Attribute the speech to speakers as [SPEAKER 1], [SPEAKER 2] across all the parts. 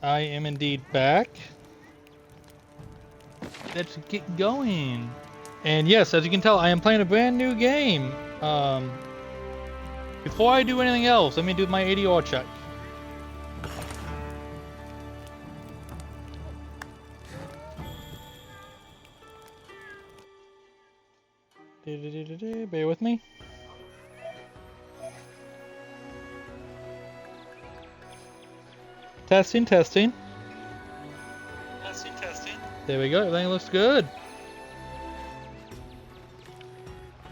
[SPEAKER 1] I am indeed back. Let's get going. And yes, as you can tell, I am playing a brand new game. Before I do anything else, let me do my ADR check. Bear with me. Testing, testing. Testing, testing. There we go. Everything looks good.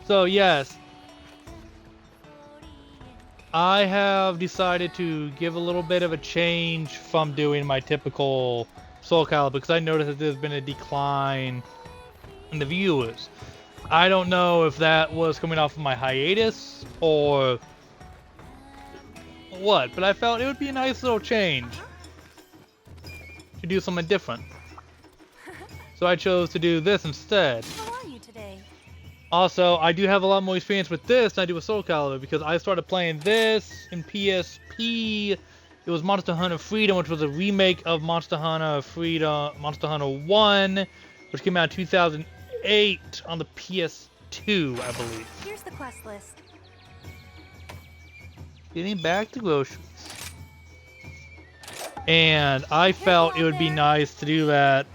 [SPEAKER 1] So yes, I have decided to give a little bit of a change from doing my typical Soul Calibur because I noticed that there's been a decline in the viewers. I don't know if that was coming off of my hiatus or what, but I felt it would be a nice little change to do something different. So I chose to do this instead.
[SPEAKER 2] How are you today?
[SPEAKER 1] Also, I do have a lot more experience with this than I do with Soul Calibur because I started playing this in PSP. It was Monster Hunter Freedom, which was a remake of Monster Hunter Freedom, Monster Hunter 1, which came out in 2008 on the PS2, I believe.
[SPEAKER 2] Here's the quest list.
[SPEAKER 1] Getting back to groceries. And I felt it would be nice to do that.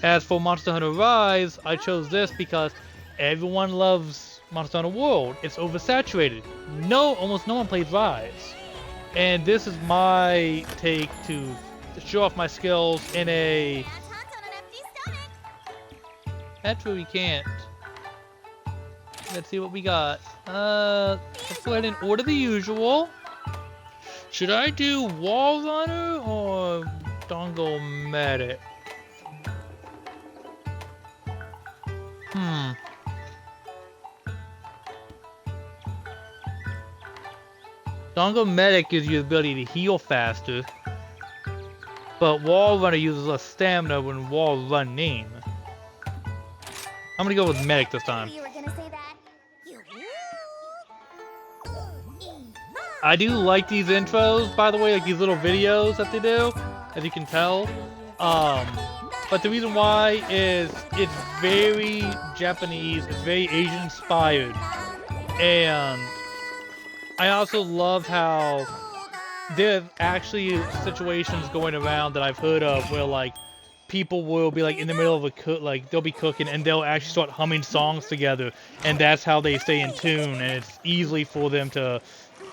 [SPEAKER 1] As for Monster Hunter Rise, I chose this because everyone loves Monster Hunter World. It's oversaturated. Almost no one plays Rise. And this is my take to show off my skills in a... Actually, we can't. Let's see what we got. Let's go ahead and order the usual. Should I do Wall Runner or Dongle Medic? Dongle Medic gives you the ability to heal faster, but Wall Runner uses less stamina when wall running. I'm gonna go with Medic this time.
[SPEAKER 2] You were gonna say that.
[SPEAKER 1] I do like these intros, by the way, like these little videos that they do, as you can tell. But the reason why is it's very Japanese, it's very Asian inspired, and I also love how there's actually situations going around that I've heard of where like people will be like in the middle of they'll be cooking and they'll actually start humming songs together, and that's how they stay in tune, and it's easy for them to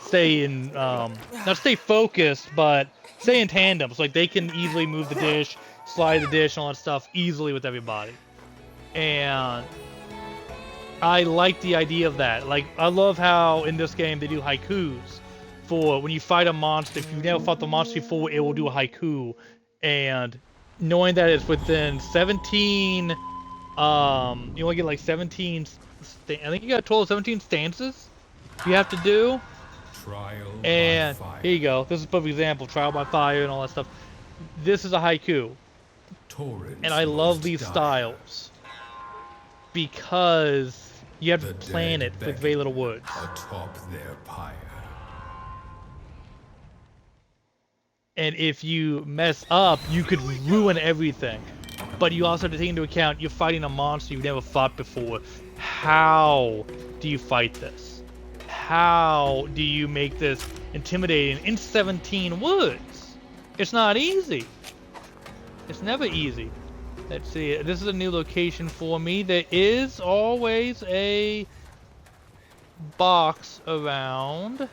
[SPEAKER 1] stay in not stay focused but stay in tandem. So like they can easily move the dish, slide the dish, and all that stuff easily with everybody. And I like the idea of that. Like, I love how in this game they do haikus for when you fight a monster. If you've never fought the monster before, it will do a haiku. And knowing that it's within 17, you only get like 17, I think you got a total of 17 stances you have to do. And here you go. This is a perfect example. Trial by fire and all that stuff. This is a haiku. And I love these styles because you have to plan it with very little words.
[SPEAKER 3] Atop their pyre.
[SPEAKER 1] And if you mess up, you could ruin everything. But you also have to take into account you're fighting a monster you've never fought before. How do you fight this? How do you make this intimidating in 17 words? It's not easy. It's never easy. Let's see, this is a new location for me. There is always a box around.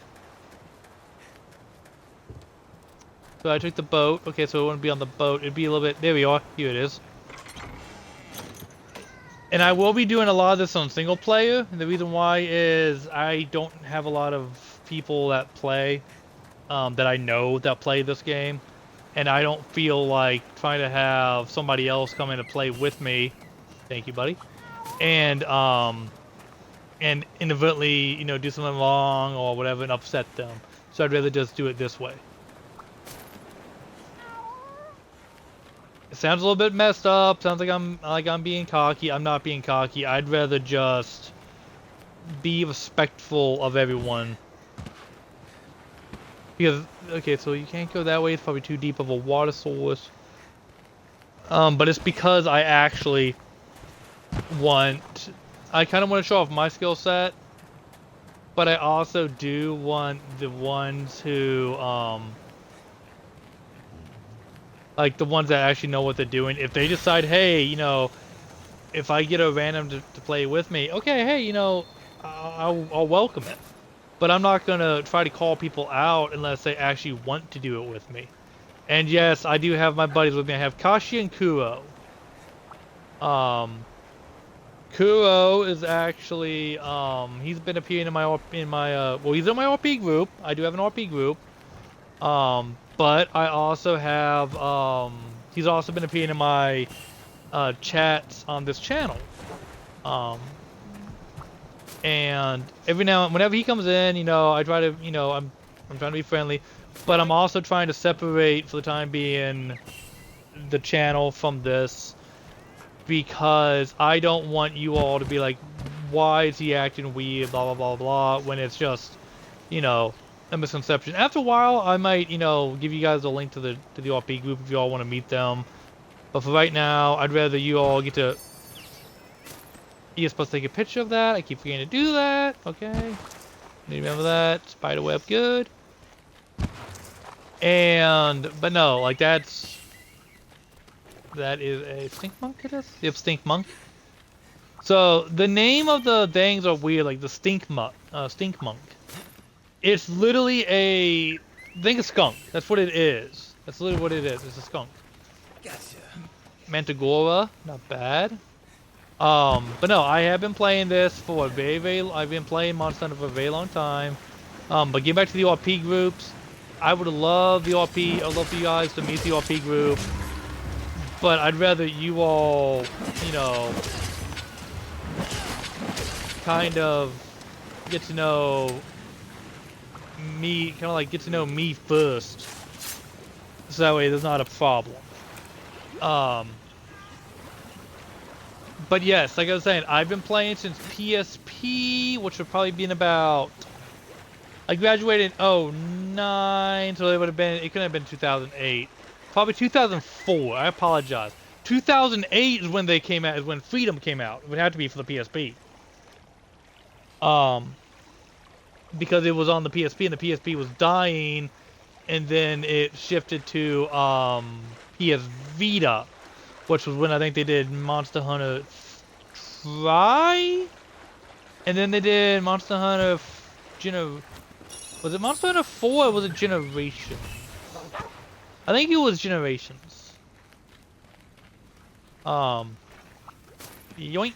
[SPEAKER 1] So I took the boat. Okay, so it wouldn't be on the boat. It'd be a little bit... There we are. Here it is. And I will be doing a lot of this on single player. And the reason why is I don't have a lot of people that play, that I know that play this game. And I don't feel like trying to have somebody else come in to play with me. Thank you, buddy. And inadvertently, you know, do something wrong or whatever and upset them. So I'd rather just do it this way. It sounds a little bit messed up. Sounds like I'm being cocky. I'm not being cocky. I'd rather just be respectful of everyone. Because, okay, so you can't go that way. It's probably too deep of a water source. But it's because I actually want... I kind of want to show off my skill set. But I also do want the ones who, like the ones that actually know what they're doing. If they decide, hey, you know, if I get a random to play with me, okay, hey, you know, I'll welcome it. But I'm not gonna try to call people out unless they actually want to do it with me. And yes, I do have my buddies with me. I have Kashi and Kuro. Kuro is actually, he's been appearing in my, well, he's in my RP group. I do have an RP group. But I also have, he's also been appearing in my, chats on this channel. And every now and whenever he comes in, you know, I try to, you know, I'm trying to be friendly, but I'm also trying to separate for the time being the channel from this, because I don't want you all to be like, why is he acting weird, blah, blah, blah, blah, when it's just, you know, a misconception. After a while, I might, you know, give you guys a link to the RP group if you all want to meet them. But for right now, I'd rather you all get to... You're supposed to take a picture of that. I keep forgetting to do that. Okay. Need to remember that. Spiderweb, good. And, but no, like that's... That is a stink monk, it is? Yep, stink monk. So, the name of the things are weird, like the stink monk. It's literally a... think a skunk. That's what it is. That's literally what it is. It's a skunk.
[SPEAKER 3] Gotcha.
[SPEAKER 1] Mantigora, not bad. But no, I have been playing this for a I've been playing Monster Hunter for a very long time. But getting back to the RP groups, I would love the RP, I'd love for you guys to meet the RP group. But I'd rather you all, you know, kind of get to know me, kind of like get to know me first. So that way there's not a problem. But yes, like I was saying, I've been playing since PSP, which would probably be in about... I graduated in 09, so it would have been... It couldn't have been 2008. Probably 2004, I apologize. 2008 is when they came out, is when Freedom came out. It would have to be for the PSP. Because it was on the PSP, and the PSP was dying, and then it shifted to PS Vita, which was when I think they did Monster Hunter Try, and then they did Monster Hunter was it Monster Hunter 4 or was it Generation? I think it was Generations. Yoink.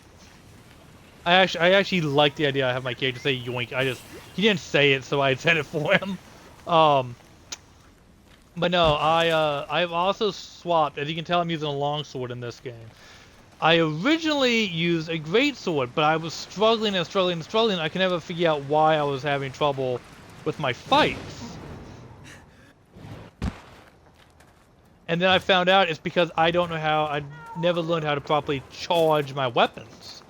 [SPEAKER 1] I actually like the idea I have my character say yoink. He didn't say it, so I said it for him. But no, I've also swapped. As you can tell, I'm using a longsword in this game. I originally used a greatsword, but I was struggling. I could never figure out why I was having trouble with my fights. And then I found out it's because I don't know how. I never learned how to properly charge my weapons.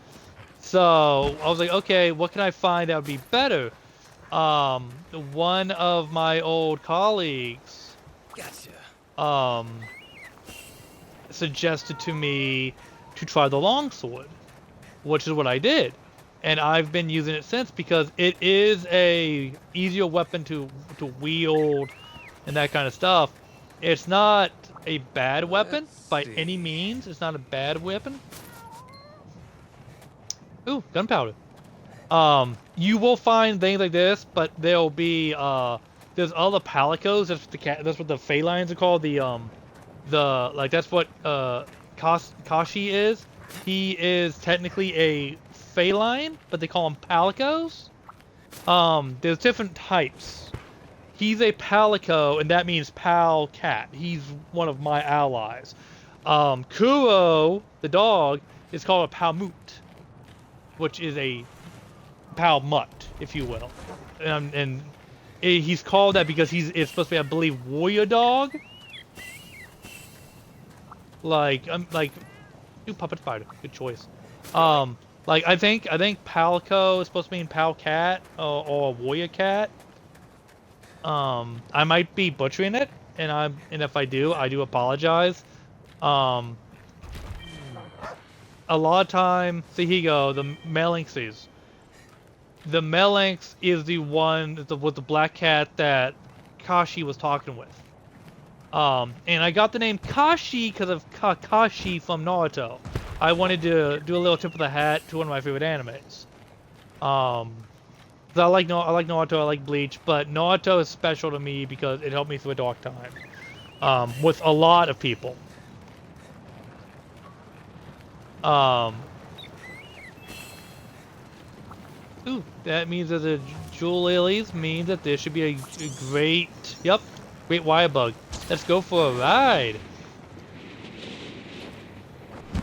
[SPEAKER 1] So I was like, okay, what can I find that would be better? One of my old colleagues suggested to me to try the longsword, which is what I did, and I've been using it since because it is a easier weapon to wield and that kind of stuff. It's not a bad weapon by any means. It's not a bad weapon. Ooh, gunpowder. You will find things like this, but there'll be there's other palicos. That's what the felines are called. That's what Kashi is. He is technically a feline, but they call him palicos. There's different types. He's a palico, and that means pal cat. He's one of my allies. Kuro, the dog, is called a palmut, which is a pal mutt, if you will. And he's called that because it's supposed to be, I believe, warrior dog. Ooh, puppet spider, good choice. I think palico is supposed to mean pal cat or warrior cat. I might be butchering it, and if I do, I do apologize. A lot of time, see here you go, the Melanxes. The Melanx is the one with the black cat that Kashi was talking with. And I got the name Kashi because of Kakashi from Naruto. I wanted to do a little tip of the hat to one of my favorite animes. 'Cause I like Naruto, I like Bleach, but Naruto is special to me because it helped me through a dark time. With a lot of people. Ooh, that means that the Jewel Lilies means that there should be a great, great wire bug. Let's go for a ride.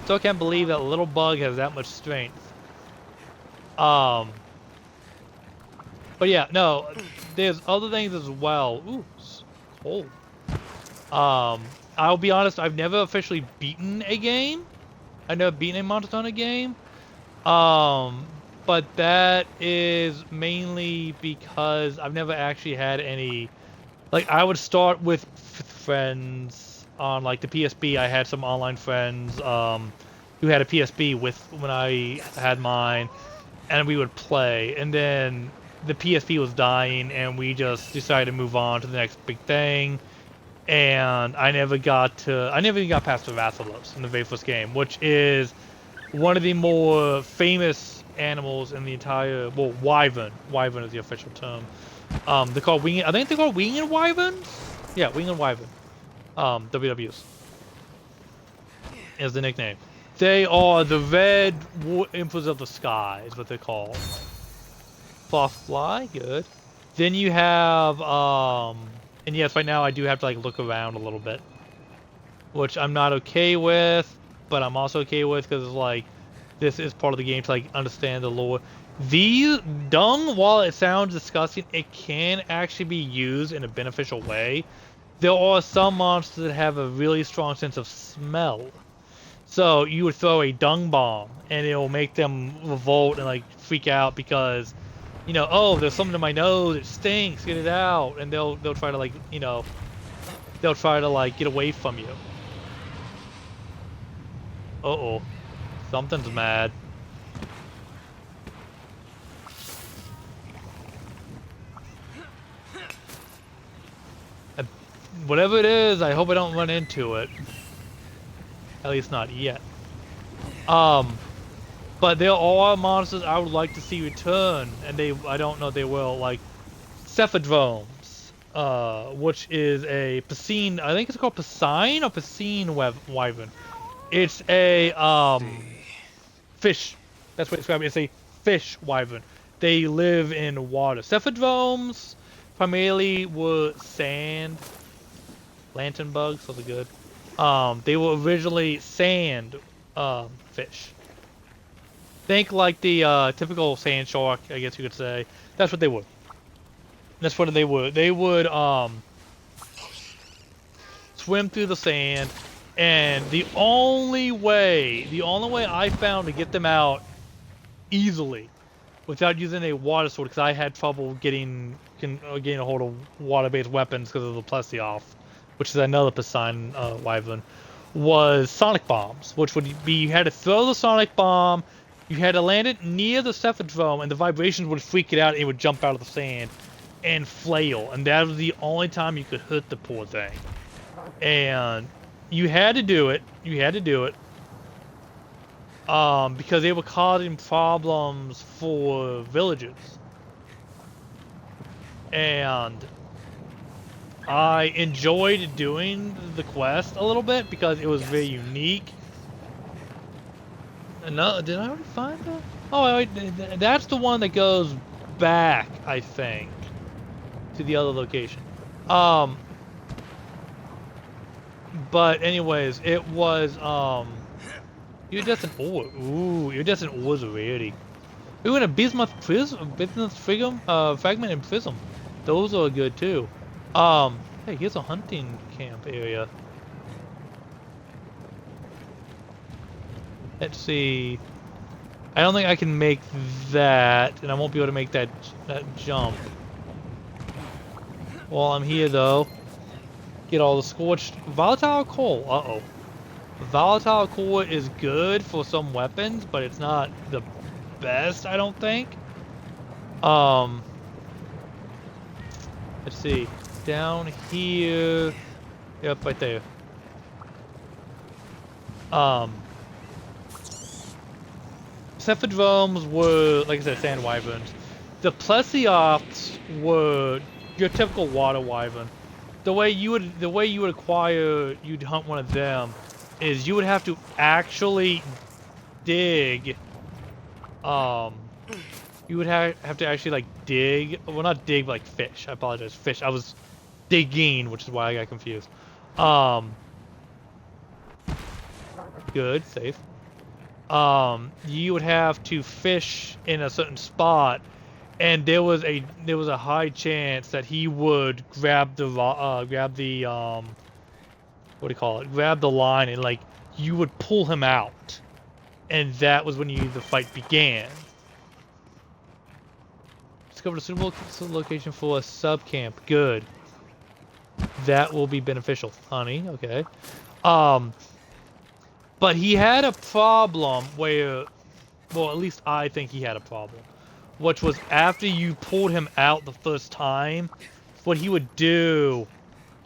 [SPEAKER 1] Still can't believe that little bug has that much strength. But yeah, no, there's other things as well. Ooh, it's cold. I'll be honest, I've never officially beaten a game. I've never beaten a Monster Hunter game. But that is mainly because I've never actually had any, like, I would start with friends on, like, the PSP. I had some online friends, who had a PSP with when I had mine, and we would play, and then the PSP was dying, and we just decided to move on to the next big thing, and I never even got past the Rathalos in the very first game, which is one of the more famous animals in the entire, well, wyvern. Wyvern is the official term. They're called winged, I think they're called winged wyverns? Yeah, winged wyvern. WWs is the nickname. They are the red emperors of the sky, is what they're called. Fly, good. Then you have, and yes, right now I do have to, like, look around a little bit, which I'm not okay with, but I'm also okay with because, like, this is part of the game to, like, understand the lore. The dung, while it sounds disgusting, it can actually be used in a beneficial way. There are some monsters that have a really strong sense of smell. So you would throw a dung bomb, and it will make them revolt and, like, freak out because, you know, oh, there's something in my nose, it stinks, get it out, and they'll try to, like, you know, they'll try to, like, get away from you. Uh-oh. Something's mad. Whatever it is, I hope I don't run into it. At least not yet. But there are monsters I would like to see return, and I don't know if they will, like Cephadromes, which is a Piscine, I think it's called Piscine or Piscine wyvern. It's a fish. That's what it's described. It's a fish wyvern. They live in water. Cephadromes primarily were sand lantern bugs, so they're good. They were originally sand fish. Think like the typical sand shark, I guess you could say. That's what they were. That's what they would. They would swim through the sand. And the only way I found to get them out easily, without using a water sword, because I had trouble getting a hold of water-based weapons because of the Plesioth, which is another Poseidon wyvern, was sonic bombs, which would be you had to throw the sonic bomb, you had to land it near the Cephadrome, and the vibrations would freak it out, and it would jump out of the sand and flail, and that was the only time you could hurt the poor thing. And you had to do it. Because they were causing problems for villages. And I enjoyed doing the quest a little bit because it was very unique. No, did I already find that? Oh, that's the one that goes back, I think, to the other location. But anyways, it was iridescent ore. Ooh, iridescent ores already. Ooh, and a bismuth fragment and prism. Those are good too. Hey, here's a hunting camp area. Let's see. I don't think I can make that, and I won't be able to make that jump. while I'm here though. Get all the scorched volatile coal. Uh-oh. Volatile coal is good for some weapons, but it's not the best, I don't think. Let's see. Down here. Yep, right there. Cephadromes were, like I said, sand wyverns. The Plesioths were your typical water wyvern. The way you would acquire, you'd hunt one of them, is you would have to actually dig. You would have to actually like dig. Well, not dig, but like fish. I apologize, fish. I was digging, which is why I got confused. Good, safe. You would have to fish in a certain spot, and there was a high chance that he would grab the what do you call it? Grab the line, and like you would pull him out, and that was when the fight began. Discovered a suitable location for a sub camp. Good. That will be beneficial, honey. Okay. But he had a problem where, well, at least I think he had a problem, which was after you pulled him out the first time, what he would do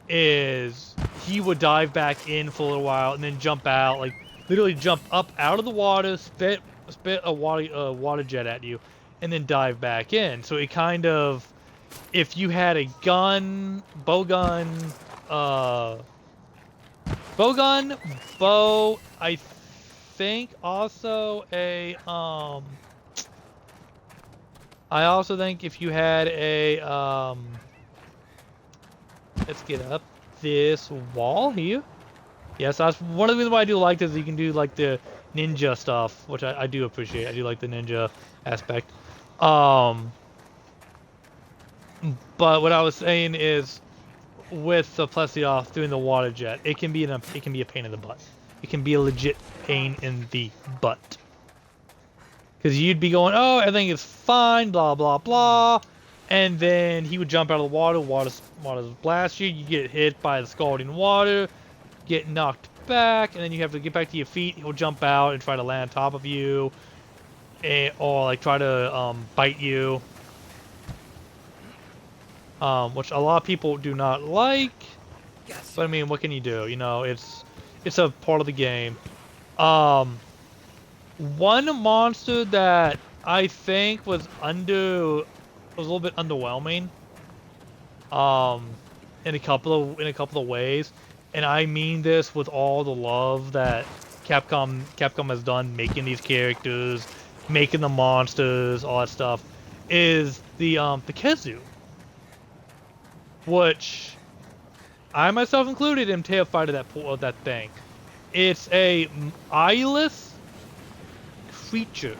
[SPEAKER 1] is he would dive back in for a little while and then jump out, like literally jump up out of the water, spit a water jet at you, and then dive back in. So it kind of, if you had a gun, bow, I think also a, I also think if you had a, let's get up this wall here. Yes, that's one of the reasons why I do like this, is you can do like the ninja stuff, which I do appreciate. I do like the ninja aspect. But what I was saying is, with the Plesioth doing the water jet, it can be a pain in the butt. It can be a legit pain in the butt. Because you'd be going, oh, everything is fine, blah blah blah, and then he would jump out of the water, water blast you, you get hit by the scalding water, get knocked back, and then you have to get back to your feet. He'll jump out and try to land on top of you, or like try to bite you. Which a lot of people do not like, but I mean, what can you do? You know, it's a part of the game. One monster that I think was a little bit underwhelming, in a couple of ways, and I mean this with all the love that Capcom has done making these characters, making the monsters, all that stuff, is the Pikachu. Which I myself included am terrified of that thing. It's a eyeless creature.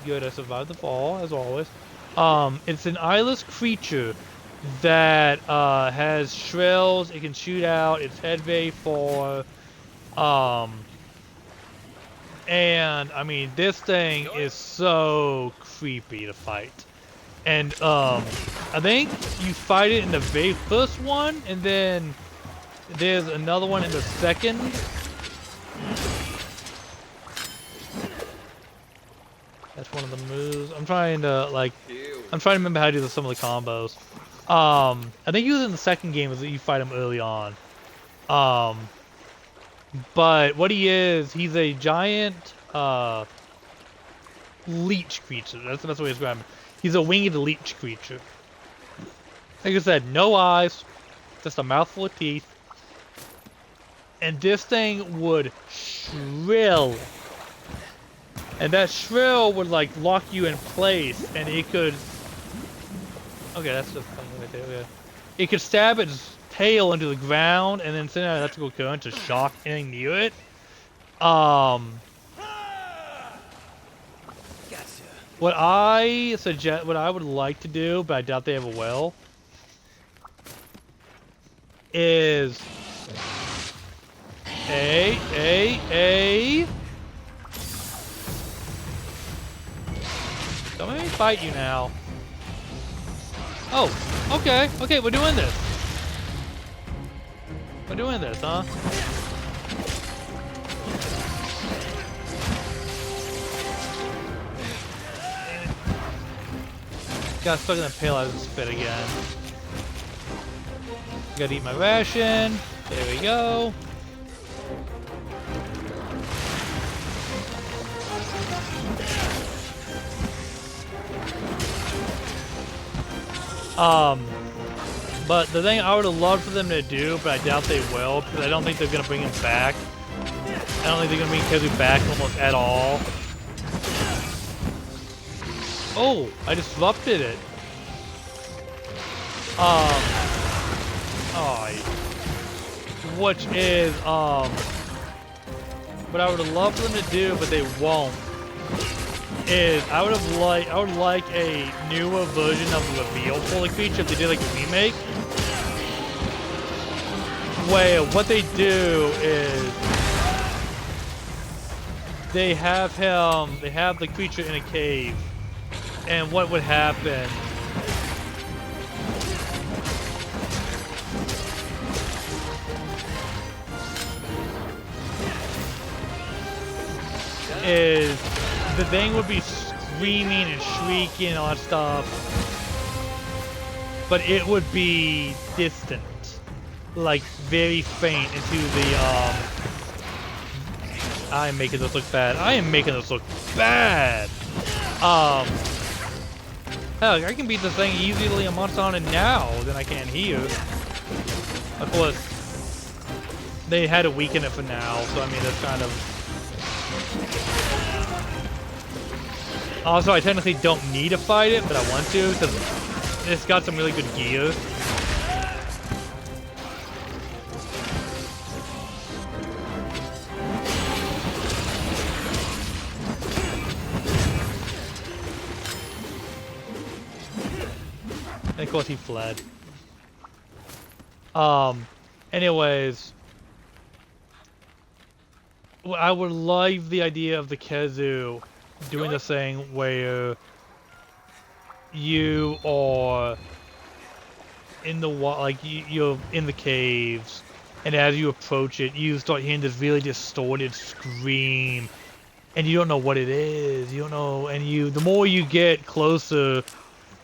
[SPEAKER 1] Good, I survived the fall as always. It's an eyeless creature that has shrills. It can shoot out. Its head very far. And I mean, this thing is so creepy to fight. And I think you fight it in the very first one, and then there's another one in the second. That's one of the moves. I'm trying to remember how to do some of the combos. I think he was in the second game, is that you fight him early on. But what he is, he's a giant leech creature. That's the best way to describe him. He's a winged leech creature. Like I said, no eyes, just a mouthful of teeth. And this thing would shrill. And that shrill would like lock you in place, and it could... Okay, that's just funny right there, yeah. It could stab its tail into the ground, and then send out an electrical current to shock anything near it. What I suggest, what I would like to do, but I doubt they ever will, is don't let me fight you now. Oh, okay, okay, we're doing this. We're doing this, huh? Got stuck in the pail out of the spit again. Gotta eat my ration. There we go. But the thing I would have loved for them to do, but I doubt they will, because I don't think they're gonna bring him back. I don't think they're gonna bring Khezu back almost at all. Oh, I disrupted it. Which is, what I would have loved for them to do, but they won't, is I would like a newer version of the reveal for the creature if they did like a remake. Where what they do is they have the creature in a cave, and what would happen is the thing would be screaming and shrieking and all that stuff, but it would be distant, like very faint into the I am making this look bad. I am making this look bad. Hell, I can beat this thing easily a month on it now than I can here. Of course, they had to weaken it for now, so I mean that's kind of. Also, I technically don't need to fight it, but I want to because it's got some really good gear. And of course he fled. Anyways, I would like the idea of the Khezu doing the thing where you are in the you're in the caves, and as you approach it, you start hearing this really distorted scream, and you don't know what it is. You don't know, and the more you get closer,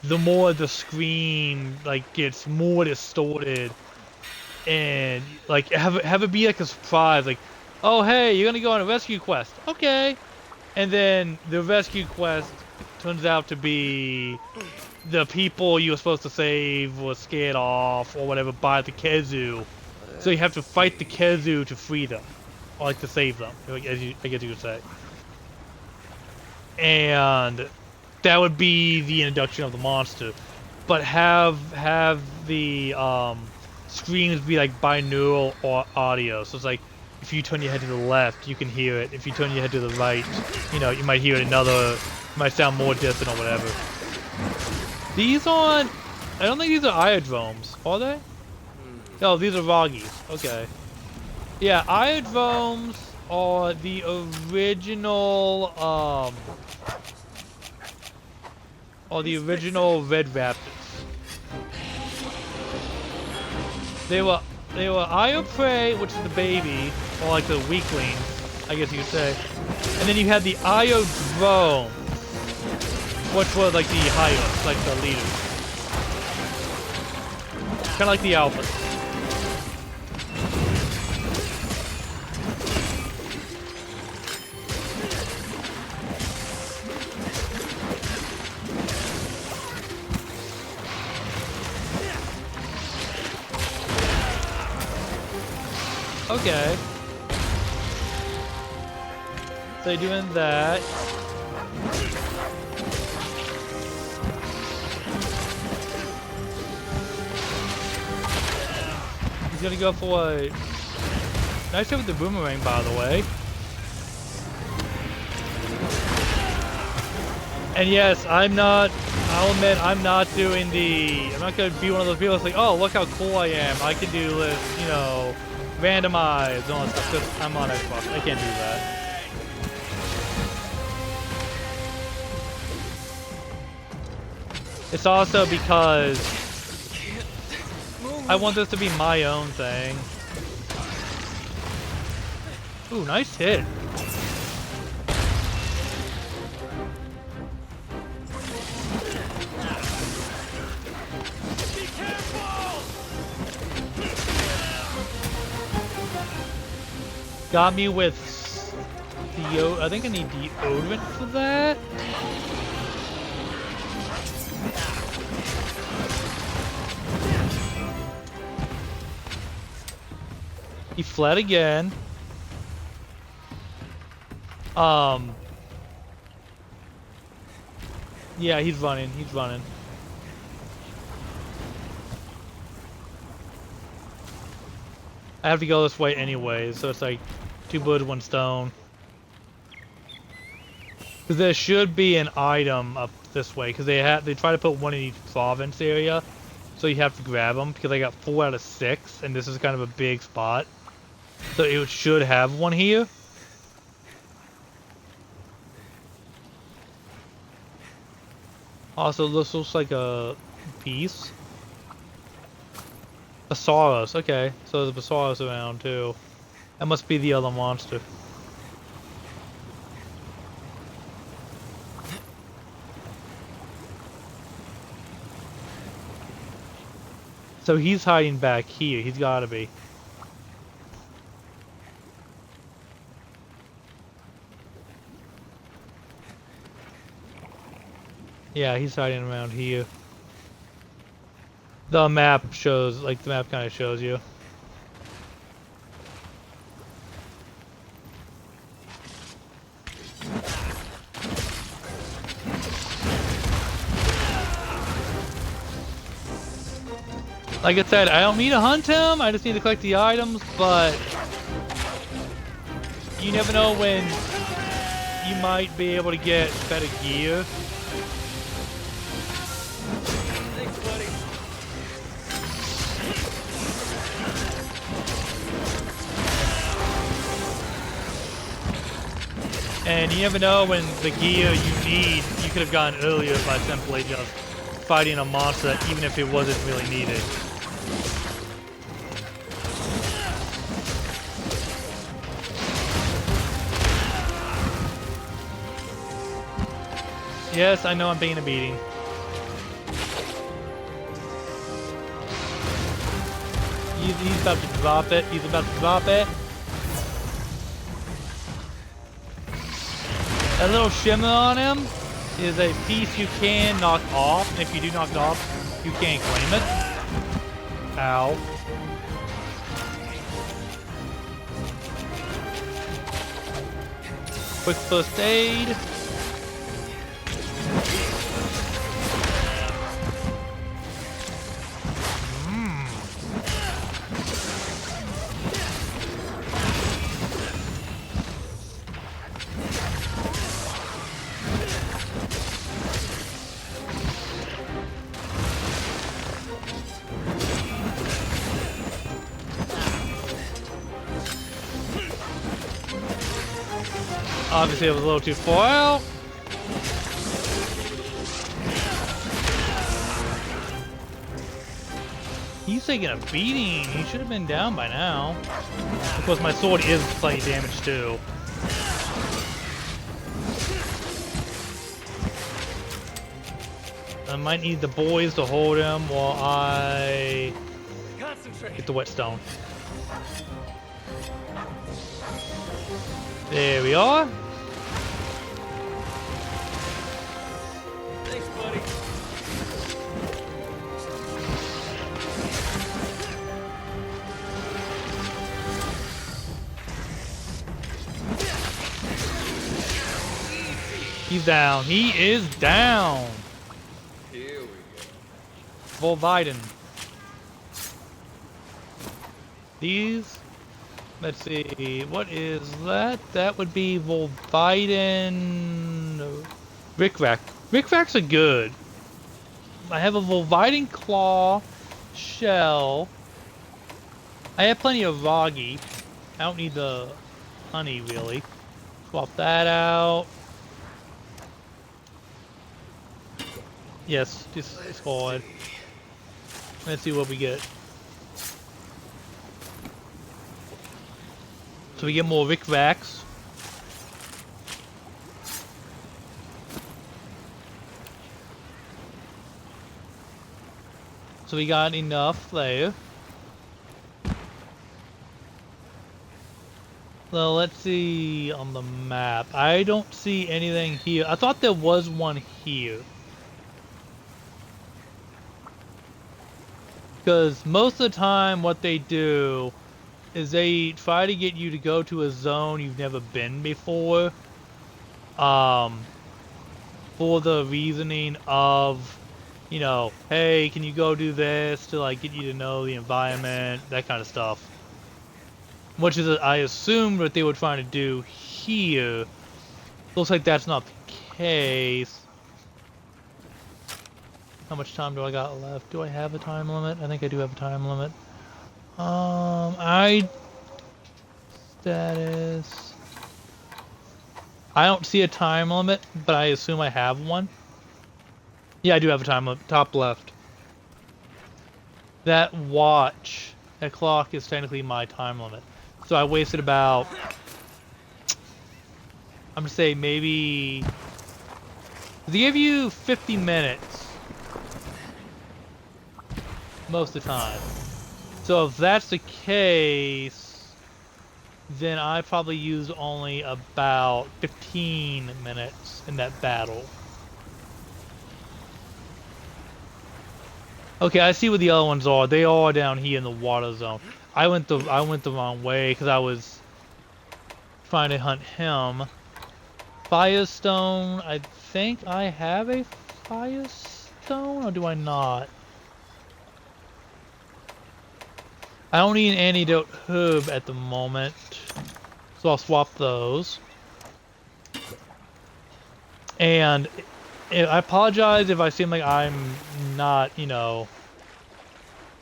[SPEAKER 1] the more the scream like gets more distorted, and like have it be like a surprise, like, oh hey, you're gonna go on a rescue quest, okay, and then the rescue quest turns out to be the people you were supposed to save were scared off or whatever by the Khezu, so you have to fight the Khezu to free them, or like to save them, I guess you could say, and that would be the introduction of the monster, but have the screams be like binaural audio. So it's like if you turn your head to the left, you can hear it. If you turn your head to the right, you know, you might hear it it might sound more distant or whatever. These aren't. I don't think these are Iodromes, are they? No, these are Ragis. Okay. Yeah, Iodromes are the original. Or the original Red Raptors. They were Io Prey, which is the baby, or like the weakling, I guess you could say. And then you had the Io Drone, which was like the highest, like the leaders. Kind of like the alphas. Okay. So you're doing that. He's gonna go for a nice hit with the boomerang, by the way. And yes, I'll admit, I'm not gonna be one of those people that's like, oh, look how cool I am. I can do this, you know, randomized and all that stuff, because I'm on Xbox. I can't do that. It's also because I want this to be my own thing. Ooh, nice hit. Got me with I think I need deodorant for that. He fled again. Yeah, he's running. He's running. I have to go this way anyway, so it's like 2 birds, 1 stone. Because there should be an item up this way, because they try to put one in each province area, so you have to grab them. Because I got 4 out of 6, and this is kind of a big spot, so it should have one here. Also, this looks like a piece. Basaurus, okay. So there's a Basaurus around too. That must be the other monster. So he's hiding back here. He's gotta be. Yeah, he's hiding around here. The map shows, like, the map kind of shows you. Like I said, I don't need to hunt him, I just need to collect the items, but you never know when you might be able to get better gear.
[SPEAKER 4] Thanks, buddy.
[SPEAKER 1] And you never know when the gear you need, you could have gotten earlier by simply just fighting a monster, even if it wasn't really needed. Yes, I know I'm being a beating. He's about to drop it. He's about to drop it. That little shimmer on him is a piece you can knock off, and if you do knock it off, you can't claim it. Ow. Quick first aid. Obviously, it was a little too far out. He's taking a beating. He should have been down by now. Of course, my sword is slightly damaged too. I might need the boys to hold him while I get the whetstone. There we are.
[SPEAKER 4] Thanks, buddy.
[SPEAKER 1] He's down. He is down.
[SPEAKER 4] Here we go.
[SPEAKER 1] Volviden. These. Let's see. What is that? That would be Volviden. Rickrack. Rickracks are good. I have a Volviden claw shell. I have plenty of Roggy. I don't need the honey really. Swap that out. Yes, discard. Let's see what we get. So we get more Rick Vax. So we got enough there. So let's see on the map. I don't see anything here. I thought there was one here. Because most of the time what they do is they try to get you to go to a zone you've never been before. For the reasoning of, you know, hey, can you go do this to like get you to know the environment, that kind of stuff. Which is, I assume, what they were trying to do here. Looks like that's not the case. How much time do I got left? Do I have a time limit? I think I do have a time limit. Status. I don't see a time limit, but I assume I have one. Yeah, I do have a time limit. Top left. That watch, that clock is technically my time limit. So I wasted about, I'm gonna say maybe, they give you 50 minutes most of the time. So if that's the case, then I probably used only about 15 minutes in that battle. Okay, I see what the other ones are. They are down here in the water zone. I went the wrong way because I was trying to hunt him. Firestone, I think I have a Firestone, or do I not? I don't need an antidote hub at the moment, so I'll swap those. And I apologize if I seem like I'm not, you know,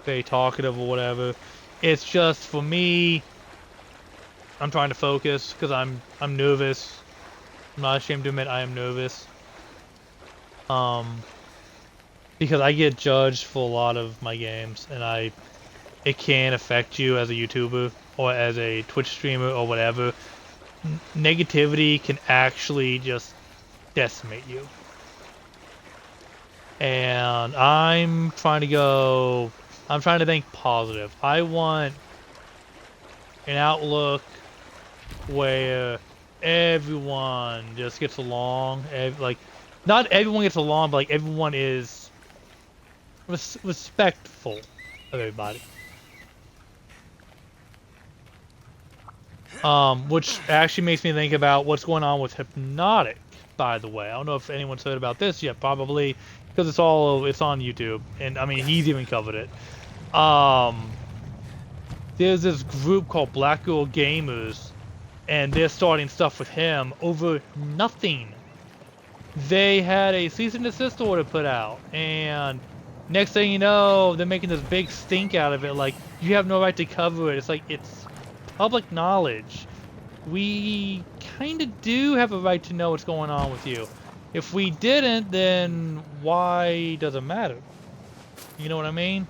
[SPEAKER 1] very talkative or whatever. It's just, for me, I'm trying to focus because I'm nervous. I'm not ashamed to admit I am nervous. Because I get judged for a lot of my games, and it can affect you as a YouTuber or as a Twitch streamer or whatever. Negativity can actually just decimate you. And I'm trying to think positive. I want an outlook where everyone just gets along. Like, not everyone gets along, but like everyone is respectful of everybody. Which actually makes me think about what's going on with Hypnotic, by the way. I don't know if anyone's heard about this yet, probably, because it's on YouTube, and I mean, he's even covered it. There's this group called Black Girl Gamers, and they're starting stuff with him over nothing. They had a cease and desist order put out, and next thing you know, they're making this big stink out of it, like, you have no right to cover it. It's like, it's public knowledge. We kind of do have a right to know what's going on with you. If we didn't, then why does it matter? You know what I mean?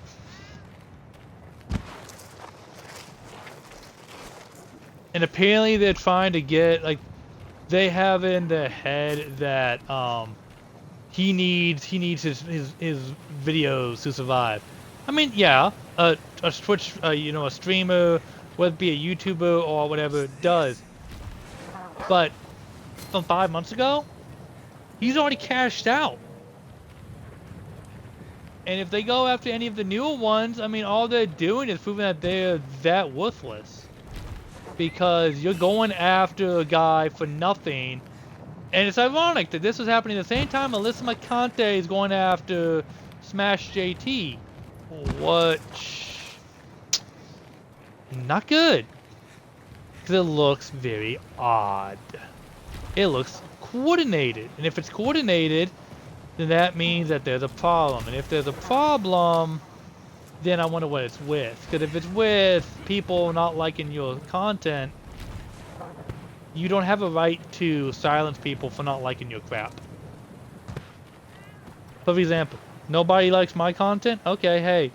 [SPEAKER 1] And apparently they're trying to get, like, they have in their head that he needs his videos to survive. I mean, yeah, a Twitch, you know, a streamer, whether it be a YouTuber or whatever, does. But from 5 months ago, he's already cashed out. And if they go after any of the newer ones, I mean, all they're doing is proving that they're that worthless. Because you're going after a guy for nothing. And it's ironic that this was happening at the same time Alyssa McConte is going after Smash JT. Which... not good. Because it looks very odd. It looks coordinated. And if it's coordinated, then that means that there's a problem. And if there's a problem, then I wonder what it's with. Because if it's with people not liking your content, you don't have a right to silence people for not liking your crap. For example, nobody likes my content. Okay, hey,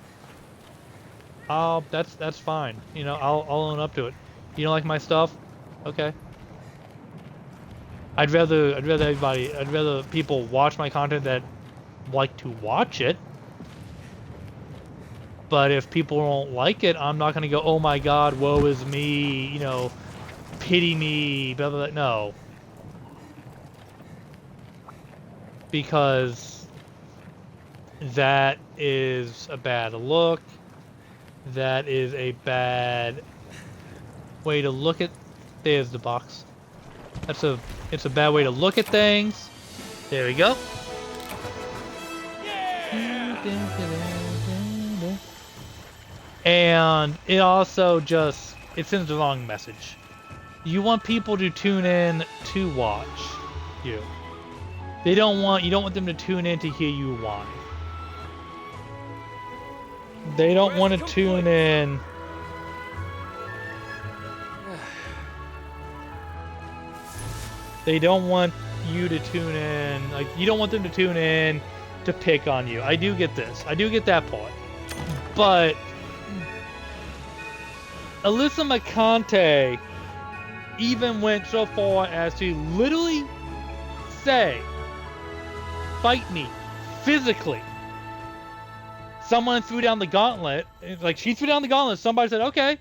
[SPEAKER 1] that's fine. You know, I'll own up to it. You don't like my stuff? Okay. I'd rather people watch my content that like to watch it. But if people don't like it, I'm not gonna go, oh my god, woe is me, you know, pity me, blah blah blah. No. Because that is a bad look. That is a bad way to look at. There's the box. It's a bad way to look at things. There we go. And it also just, it sends the wrong message. You want people to tune in to watch you. You don't want them to tune in to hear you whine. They don't want to tune in. They don't want you to tune in. Like, you don't want them to tune in to pick on you. I do get this. I do get that part. But Alyssa McConaughey even went so far as to literally say, fight me physically. Someone threw down the gauntlet. Like, she threw down the gauntlet. Somebody said, okay,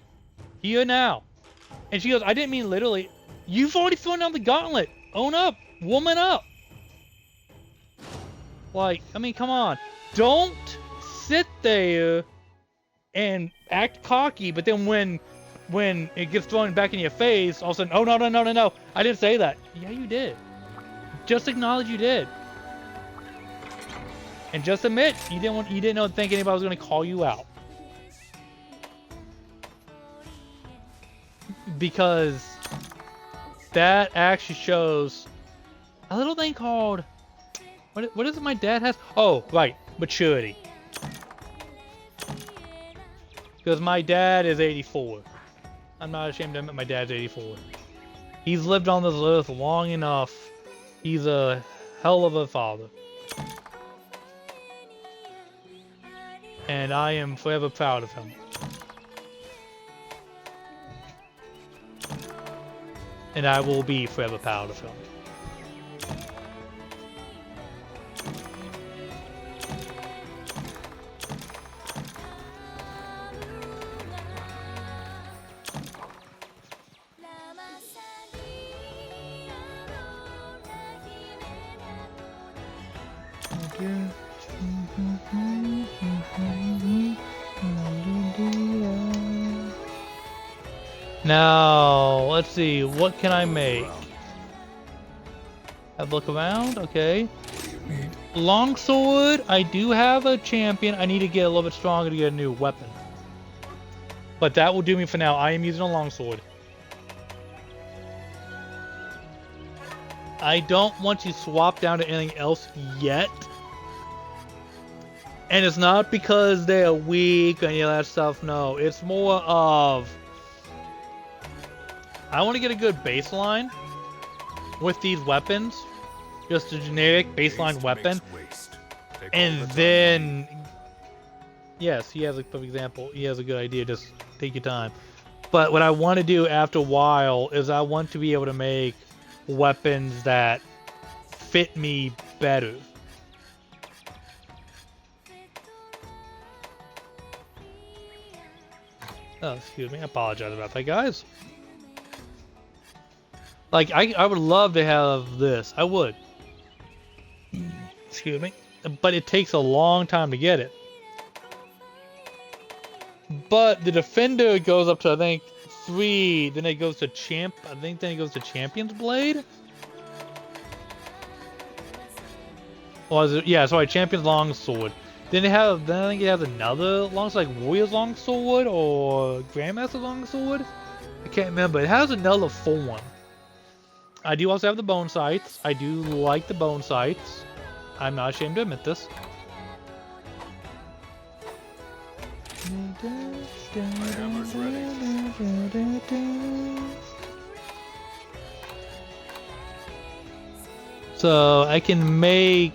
[SPEAKER 1] here now. And she goes, I didn't mean literally. You've already thrown down the gauntlet. Own up. Woman up. Like, I mean, come on. Don't sit there and act cocky, but then when it gets thrown back in your face, all of a sudden, oh, no. I didn't say that. Yeah, you did. Just acknowledge you did. And just admit you didn't think anybody was going to call you out. Because that actually shows a little thing called, what is it my dad has? Oh, right, maturity. Because my dad is 84. I'm not ashamed to admit my dad's 84. He's lived on this earth long enough. He's a hell of a father. And I am forever proud of him. And I will be forever proud of him. Now, let's see, what can I make? Have a look around, okay. Longsword, I do have a champion. I need to get a little bit stronger to get a new weapon. But that will do me for now. I am using a longsword. I don't want to swap down to anything else yet. And it's not because they're weak or any of that stuff, no. It's more of, I want to get a good baseline with these weapons. Just a generic baseline weapon. And then, yes, he has a perfect example. He has a good idea. Just take your time. But what I want to do after a while is I want to be able to make weapons that fit me better. Oh, excuse me. I apologize about that, guys. Like, I would love to have this. I would. Excuse me. But it takes a long time to get it. But the Defender goes up to, I think, 3. Then it goes to then it goes to Champion's Blade? Or is it, yeah, sorry, Champion's Longsword. Then I think it has another longsword, like Warrior's Longsword or Grandmaster's Longsword. I can't remember. It has another form. I do also have the bone sights. I do like the bone sights. I'm not ashamed to admit this.
[SPEAKER 3] My hammer's ready.
[SPEAKER 1] So I can make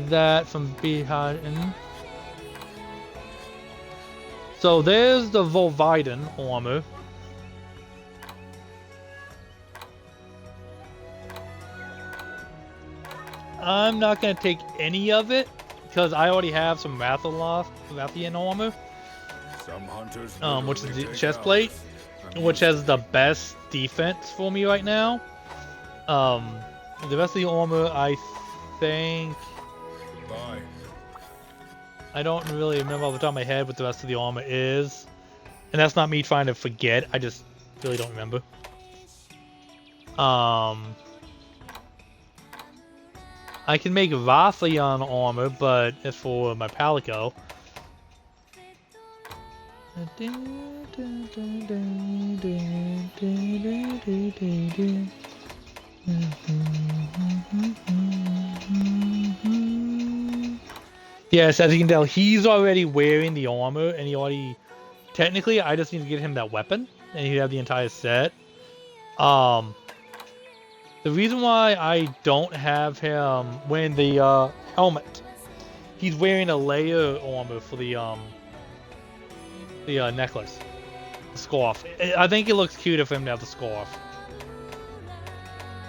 [SPEAKER 1] that from behind. So there's the Volvidon armor. I'm not gonna take any of it because I already have some Rathian armor,
[SPEAKER 3] Some hunters
[SPEAKER 1] which is
[SPEAKER 3] literally
[SPEAKER 1] the
[SPEAKER 3] take
[SPEAKER 1] chest plate,
[SPEAKER 3] ours.
[SPEAKER 1] which has the best defense for me right now. The rest of the armor, I think,
[SPEAKER 3] Bye.
[SPEAKER 1] I don't really remember off the top of my head what the rest of the armor is, and that's not me trying to forget. I just really don't remember. I can make Rathian armor, but it's for my Palico. Yes, as you can tell, he's already wearing the armor, and he already... Technically, I just need to get him that weapon, and he'd have the entire set. The reason why I don't have him wearing the helmet, he's wearing a layer armor for the necklace, the scarf. I think it looks cuter for him to have the scarf.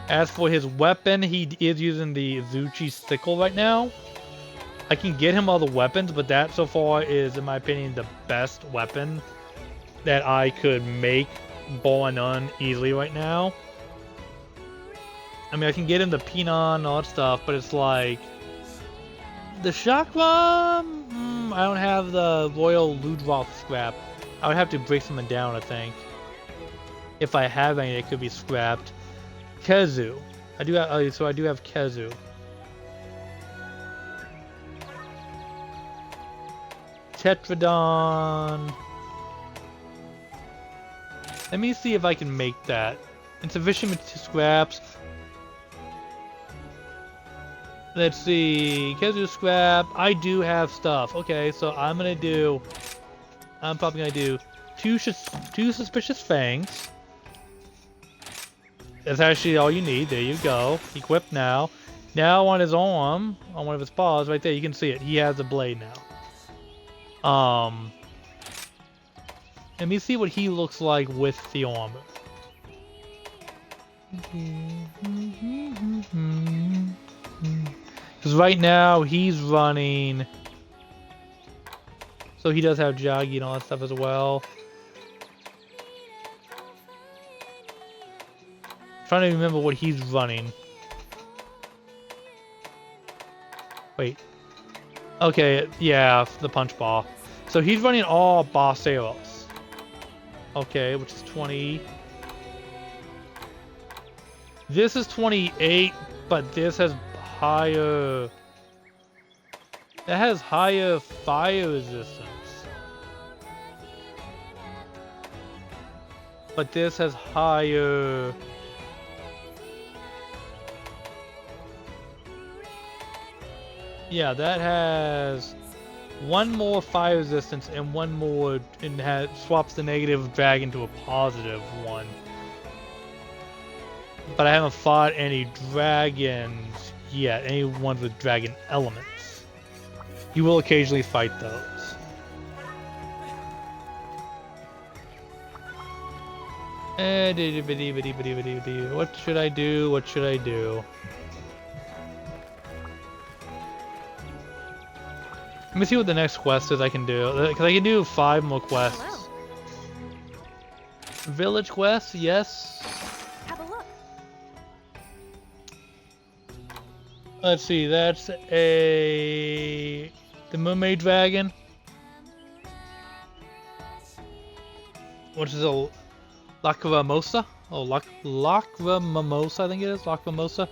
[SPEAKER 1] As for his weapon, he is using the Zuchi sickle right now. I can get him other weapons, but that so far is, in my opinion, the best weapon that I could make bow and none easily right now. I mean, I can get him the Pinon and all that stuff, but it's like... The Chakra... I don't have the Royal Ludroth scrap. I would have to break something down, I think. If I have any, it could be scrapped. Kezu. I do have... so I do have Kezu. Tetradon. Let me see if I can make that. Insufficient scraps. Let's see. Kezu scrap. I do have stuff. Okay, so I'm probably gonna do two suspicious fangs. That's actually all you need. There you go. Equipped now. Now on his arm, on one of his paws, right there, you can see it. He has a blade now. Let me see what he looks like with the armor. Because right now he's running, so he does have Jaggi and all that stuff as well. Trying to remember what he's running. Wait. Okay, yeah, the punch ball. So he's running all Bosseros. Okay, which is 20. This is 28, but this has higher... That has higher fire resistance. But this has higher... Yeah, that has one more fire resistance and one more, and swaps the negative dragon to a positive one. But I haven't fought any dragons yet, any ones with dragon elements. You will occasionally fight those. What should I do? What should I do? Let me see what the next quest is I can do. Because I can do 5 more quests.
[SPEAKER 2] Hello.
[SPEAKER 1] Village quest, yes.
[SPEAKER 2] Have a look.
[SPEAKER 1] Let's see, that's the mermaid dragon. Which is a Lacrimosa? Oh, Lacrimosa, I think it is. Lacrimosa.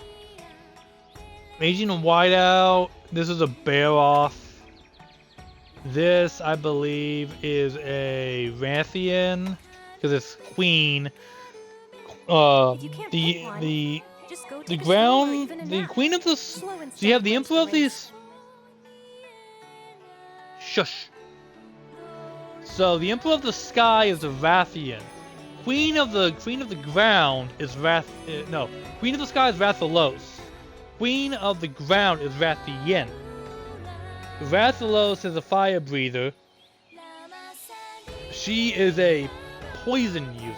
[SPEAKER 1] Aging Whiteout. This is a bear off. This, I believe, is a Rathian, because it's Queen. The ground, the Queen of the. So you have the Emperor of these. Shush. So the Emperor of the Sky is a Rathian. Queen of the ground is Queen of the Sky is Rathalos. queen of the ground is Rathian. Rathalos is a fire breather. She is a poison user.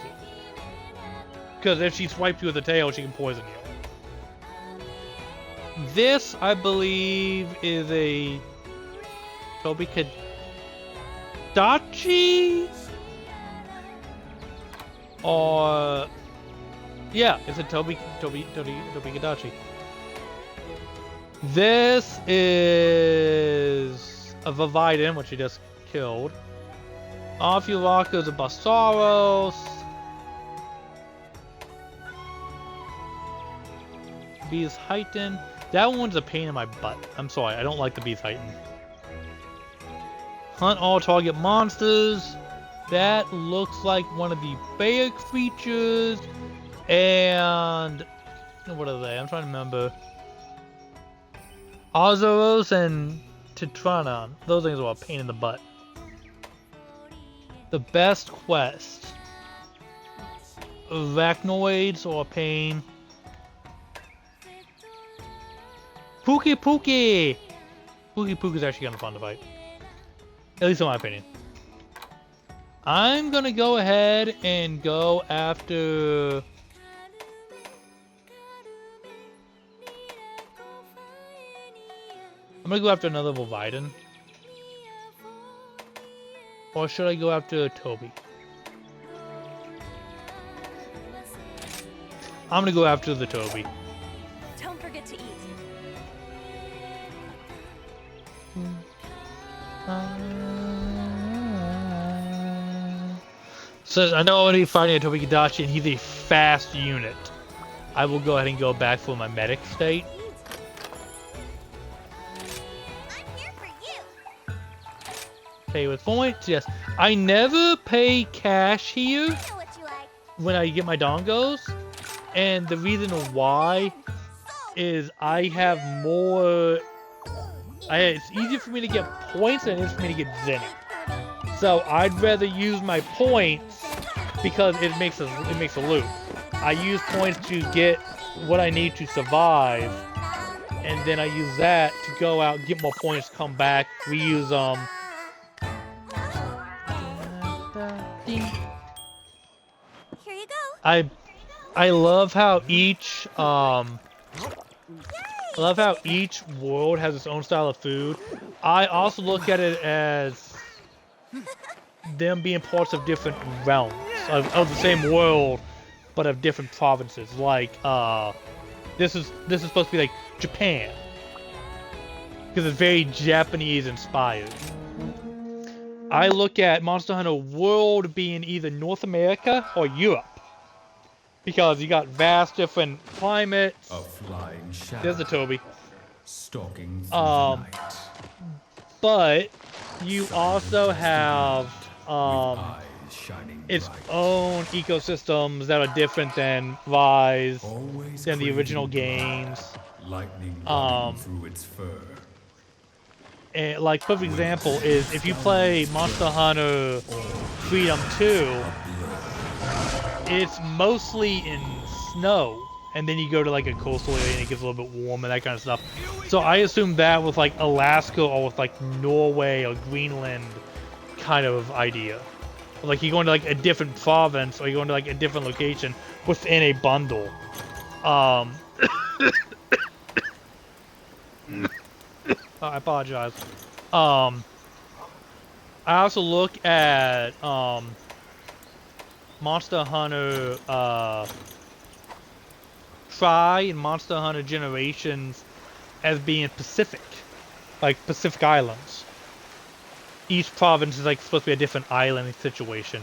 [SPEAKER 1] Because if she swipes you with the tail, she can poison you. This, I believe, is a Tobikadachi? Or... yeah, it's a Tobikadachi. This is a Vividin, which he just killed. Ophiolaka is a Basaros. Bees Heighten. That one's a pain in my butt. I'm sorry, I don't like the Bees Heighten. Hunt all target monsters. That looks like one of the bear creatures. And what are they? I'm trying to remember. Azaros and Titranon. Those things are a pain in the butt. The best quest. Arachnoids are a pain. Pookie Pookie! Pookie Pookie is actually kind of fun to fight. At least in my opinion. I'm gonna go ahead and go after... I'm gonna go after another Vividin. Or should I go after Toby? I'm gonna go after the Toby.
[SPEAKER 2] Don't forget to eat.
[SPEAKER 1] Says, I know I'm already fighting a Tobikadachi and he's a fast unit. I will go ahead and go back for my medic state.
[SPEAKER 2] I'm here for you.
[SPEAKER 1] Pay with points, yes. I never pay cash here
[SPEAKER 2] I know what you like.
[SPEAKER 1] when I get my dongos. And the reason why is I have more... it's easier for me to get points than it is for me to get zenny. So I'd rather use my points because it makes a loop. I use points to get what I need to survive, and then I use that to go out, get more points, come back, reuse them.
[SPEAKER 2] Here you go.
[SPEAKER 1] I love how each world has its own style of food. I also look at it as them being parts of different realms of the same world, but of different provinces. Like this is supposed to be like Japan because it's very Japanese inspired. I look at Monster Hunter World being either North America or Europe because you got vast different climates.
[SPEAKER 3] A flying shadow.
[SPEAKER 1] There's the Toby.
[SPEAKER 3] Stalking through the night.
[SPEAKER 1] But you also have
[SPEAKER 3] Eyes shining
[SPEAKER 1] its
[SPEAKER 3] bright.
[SPEAKER 1] own ecosystems that are different than Rise,
[SPEAKER 3] Always
[SPEAKER 1] than the
[SPEAKER 3] craving
[SPEAKER 1] original
[SPEAKER 3] blood.
[SPEAKER 1] games.
[SPEAKER 3] Lightning running through its fur.
[SPEAKER 1] And like perfect example is if you play Monster Hunter Freedom 2, it's mostly in snow. And then you go to like a coastal area and it gets a little bit warm and that kind of stuff. So I assume that with like Alaska or with like Norway or Greenland kind of idea. Like you go into like a different province or you go into like a different location within a bundle. I apologize. I also look at Monster Hunter Tri and Monster Hunter Generations as being Pacific, like Pacific Islands. Each province is like supposed to be a different island situation.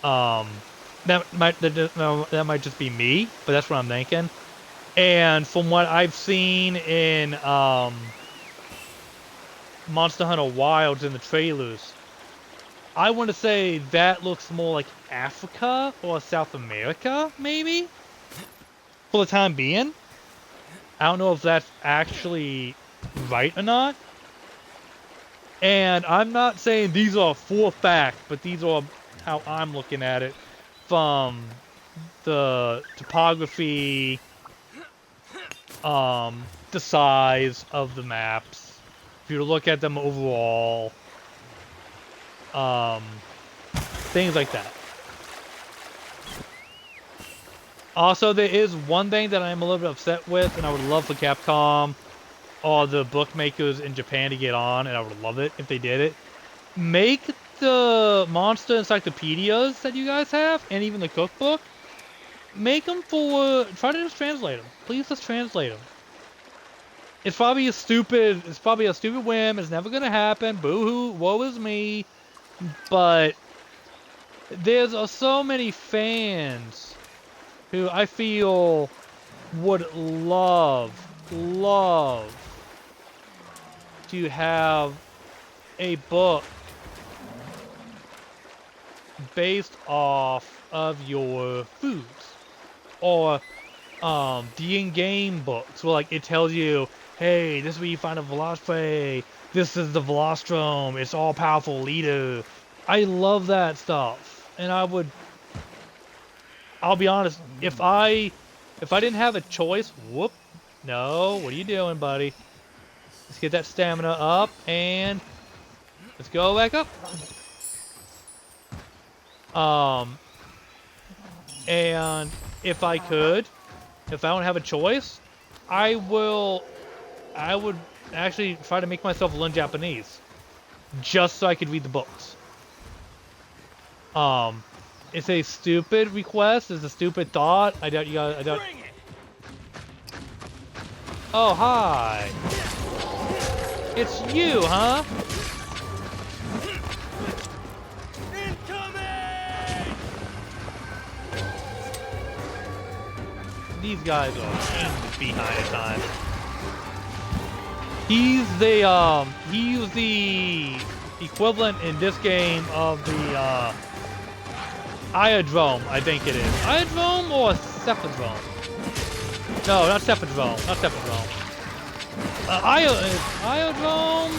[SPEAKER 1] That might just be me, but that's what I'm thinking. And from what I've seen in Monster Hunter Wilds in the trailers, I want to say that looks more like Africa or South America, maybe? For the time being. I don't know if that's actually right or not. And I'm not saying these are for fact, but these are how I'm looking at it from the topography the size of the maps. If you look at them overall, things like that. Also, there is one thing that I'm a little bit upset with, and I would love for Capcom or the bookmakers in Japan to get on, and I would love it if they did it. Make the monster encyclopedias that you guys have, and even the cookbook, make them for, try to just translate them. Please just translate them. It's probably a stupid whim, it's never gonna happen, boo-hoo, woe is me, but there's so many fans who I feel would love to have a book based off of your foods, or the in-game books where like it tells you, hey, this is where you find a Velocipede, this is the Velostrom, it's all powerful leader. I love that stuff, and I'll be honest, if I didn't have a choice, whoop, no, what are you doing, buddy? Let's get that stamina up, and let's go back up. And if I don't have a choice, I would actually try to make myself learn Japanese, just so I could read the books. It's a stupid request, it's a stupid thought. I doubt you guys, Oh, hi. It's you, huh? These guys are behind at times. He's the equivalent in this game of the Iodrome, I think it is. Iodrome or Cephadrome? No, not Cephadrome. Not Cephadrome. Iodrome.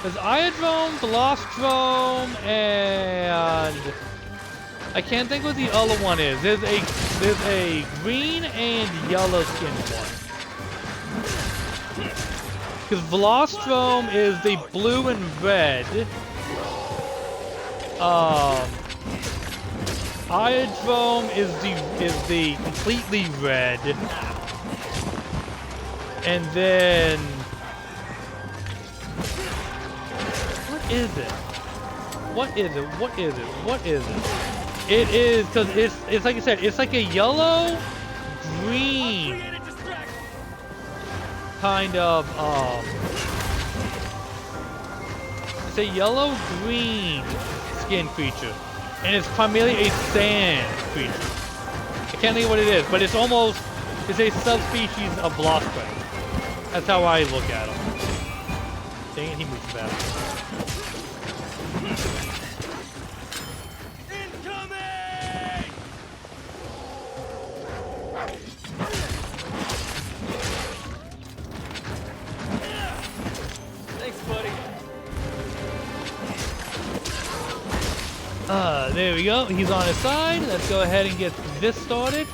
[SPEAKER 1] There's Iodrome, Velostrom, and I can't think what the other one is. There's a green and yellow skinned one. Because Velostrom is the blue and red. Iodrome is the completely red. And then what is it? What is it? What is it? What is it? It is, because it's like I said, it's like a yellow green kind of it's a yellow green skin creature, and it's primarily a sand creature. I can't think of what it is, but it's a subspecies of Velocipede. That's how I look at him. Dang it, he moves fast. There we go. He's on his side. Let's go ahead and get this started.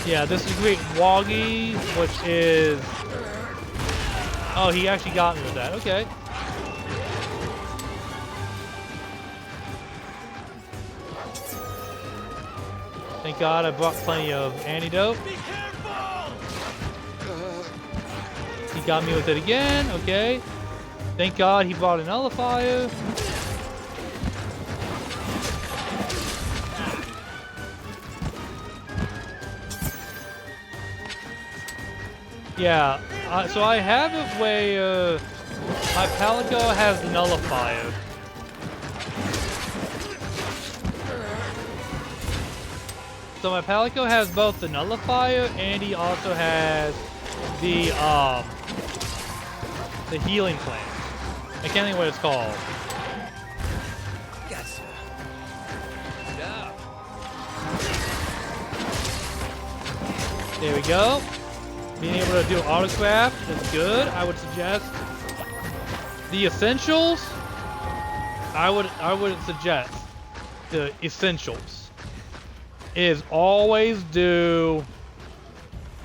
[SPEAKER 1] Yeah, this is Great Woggy, which is... Oh, he actually got me with that. Okay. Thank God I brought plenty of antidote. He got me with it again. Okay. Thank God he brought a nullifier. Yeah, so I have it where my Palico has the nullifier. So my Palico has both the nullifier and he also has the healing plant. I can't think what it's called.
[SPEAKER 4] Gotcha. Yeah.
[SPEAKER 1] There we go. Being able to do autocraft is good. I would suggest the essentials. I would suggest the essentials is always do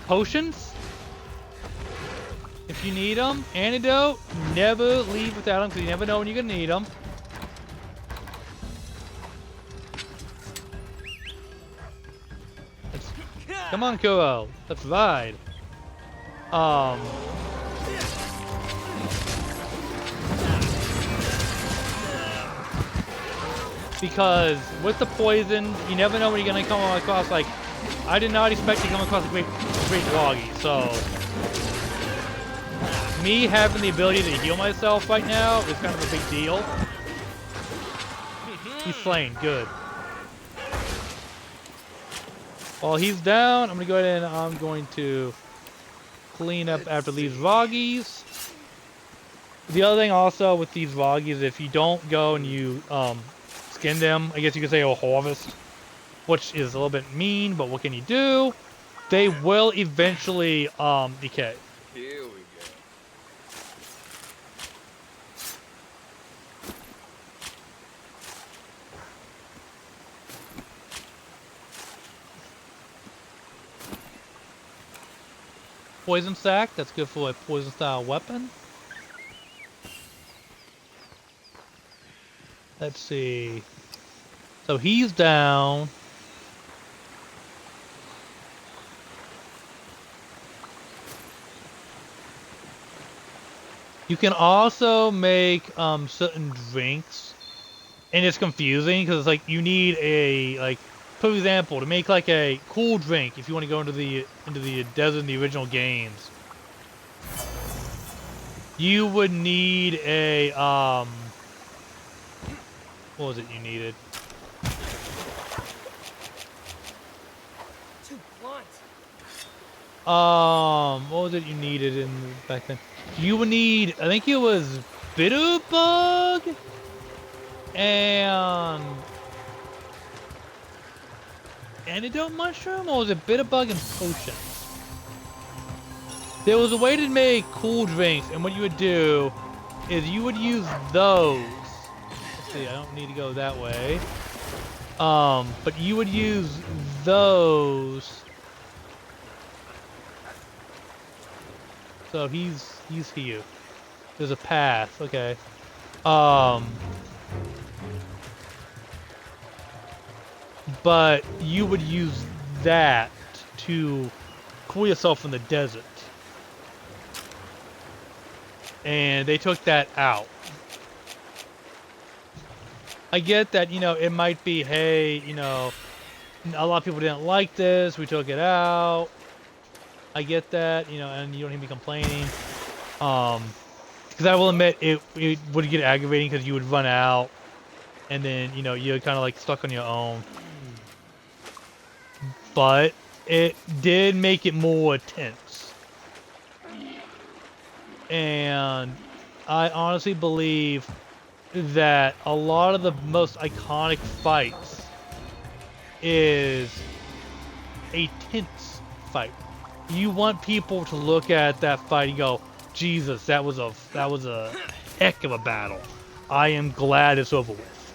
[SPEAKER 1] potions if you need them. Antidote, never leave without them because you never know when you're gonna need them. Come on, Kuro, let's ride. Because with the poison, you never know when you're gonna come across. Like, I did not expect to come across a great Woggy, so me having the ability to heal myself right now is kind of a big deal. He's slain, good. While he's down, I'm gonna go ahead and I'm going to clean up after these Woggies. The other thing also with these Woggies, if you don't go and you skin them, I guess you could say a harvest, which is a little bit mean, but what can you do? They will eventually decay.
[SPEAKER 4] Here we go.
[SPEAKER 1] Poison sack, that's good for a poison style weapon. Let's see. So he's down. You can also make certain drinks, and it's confusing because it's like you need a, like, for example, to make like a cool drink if you want to go into the desert in the original games, you would need a what was it you needed?
[SPEAKER 4] Too blunt.
[SPEAKER 1] What was it you needed in back then? You would need, I think it was Bitterbug and Antidote Mushroom, or was it Bitterbug and Potions? There was a way to make cool drinks, and what you would do is you would use those. Let's see, I don't need to go that way. But you would use those. So he's here. There's a path, okay. But you would use that to cool yourself in the desert. And they took that out. I get that, you know, it might be, hey, you know, a lot of people didn't like this, we took it out. I get that, you know, and you don't hear me complaining. Because I will admit, it would get aggravating because you would run out. And then, you know, you're kind of like stuck on your own. But it did make it more intense. And I honestly believe that a lot of the most iconic fights is a tense fight. You want people to look at that fight and go, Jesus, that was a heck of a battle. I am glad it's over with.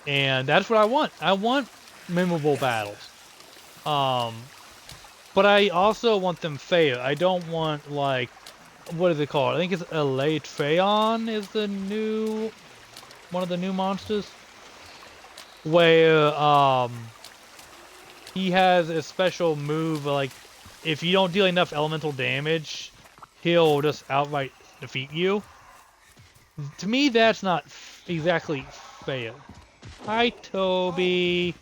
[SPEAKER 1] And that's what I want. I want memorable battles. But I also want them fair. I don't want, like, what is it called? I think it's Elytreon is the new, one of the new monsters. Where, he has a special move, like, if you don't deal enough elemental damage, he'll just outright defeat you. To me, that's not exactly fair. Hi, Toby.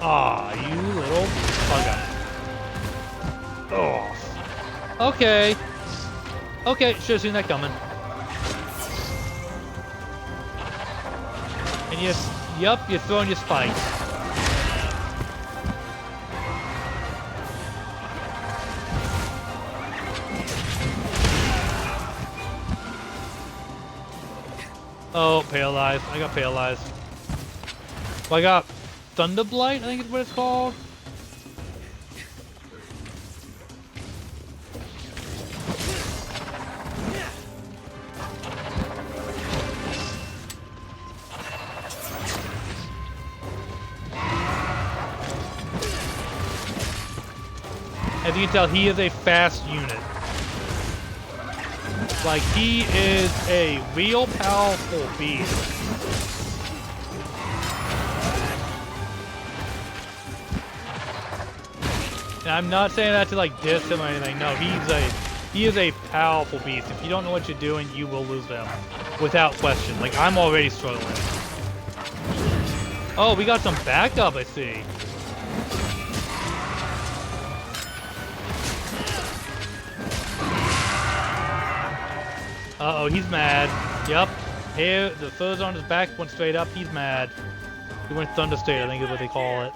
[SPEAKER 1] Aw, you little bugger. Oh. Okay. Okay, should've seen that coming. And you're throwing your spikes. Oh, paralyzed. I got paralyzed. Well, I got Thunderblight, I think is what it's called. As you can tell, he is a fast unit. Like, he is a real powerful beast. And I'm not saying that to like diss him or anything. No, he is a powerful beast. If you don't know what you're doing, you will lose him without question. Like, I'm already struggling. Oh, we got some backup, I see. Uh-oh, he's mad. Yep. Here, the fur's on his back went straight up. He's mad. He went Thunder State, I think is what they call it.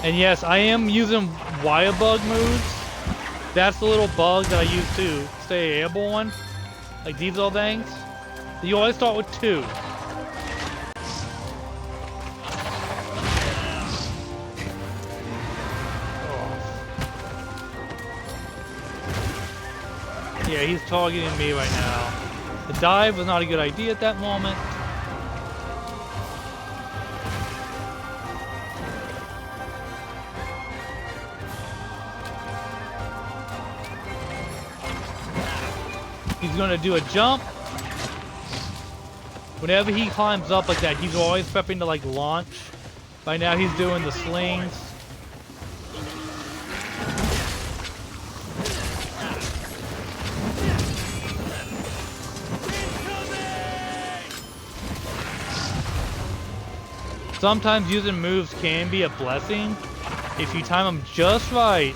[SPEAKER 1] And yes, I am using wire bug moves. That's the little bug that I use to stay airborne. Like these little things. You always start with 2. Yeah, he's targeting me right now. The dive was not a good idea at that moment. He's gonna do a jump. Whenever he climbs up like that, he's always prepping to like launch. By now he's doing the slings. Sometimes using moves can be a blessing if you time them just right.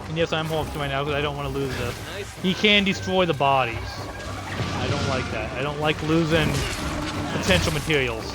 [SPEAKER 1] And yes, I'm hooked right now because I don't want to lose this. He can destroy the bodies. I don't like that. I don't like losing potential materials.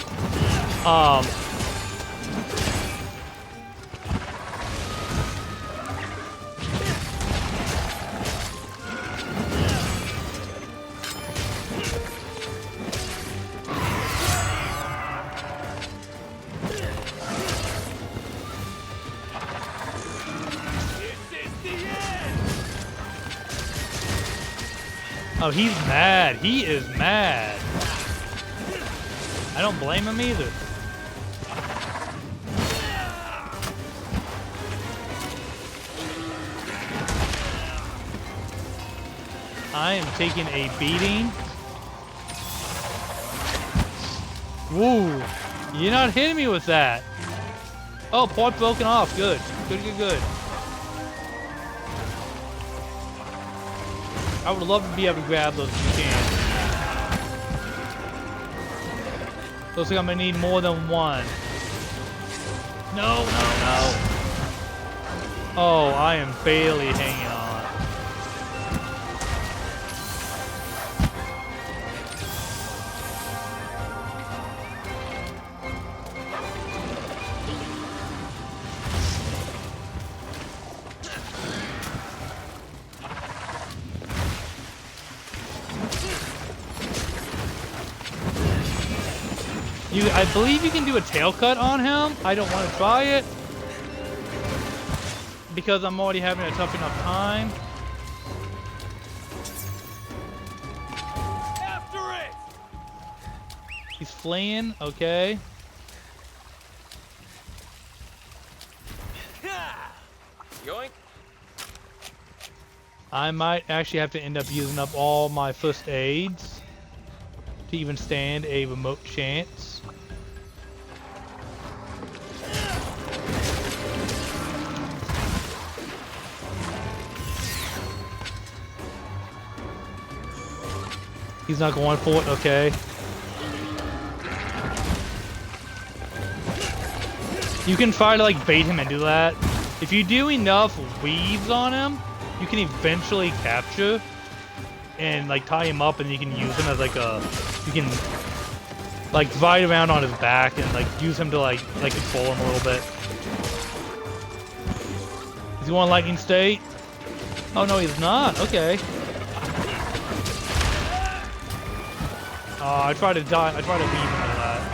[SPEAKER 1] Oh, he's mad. He is mad. I don't blame him either. I am taking a beating. Woo! You're not hitting me with that. Oh, part broken off. Good. Good, good, good. I would love to be able to grab those if you can. Looks like I'm gonna need more than one. No, no, no. Oh, I am barely hanging on. I believe you can do a tail cut on him. I don't want to try it because I'm already having a tough enough time. After it. He's fleeing. Okay.
[SPEAKER 5] Yoink.
[SPEAKER 1] I might actually have to end up using up all my first aids to even stand a remote chance. He's not going for it, okay. You can try to like bait him into that. If you do enough weaves on him, you can eventually capture and like tie him up and you can use him as like a, you can like ride around on his back and like use him to like control him a little bit. He's going lightning state. Oh no, he's not. Okay. Oh, I tried to die. I tried to leave him with that.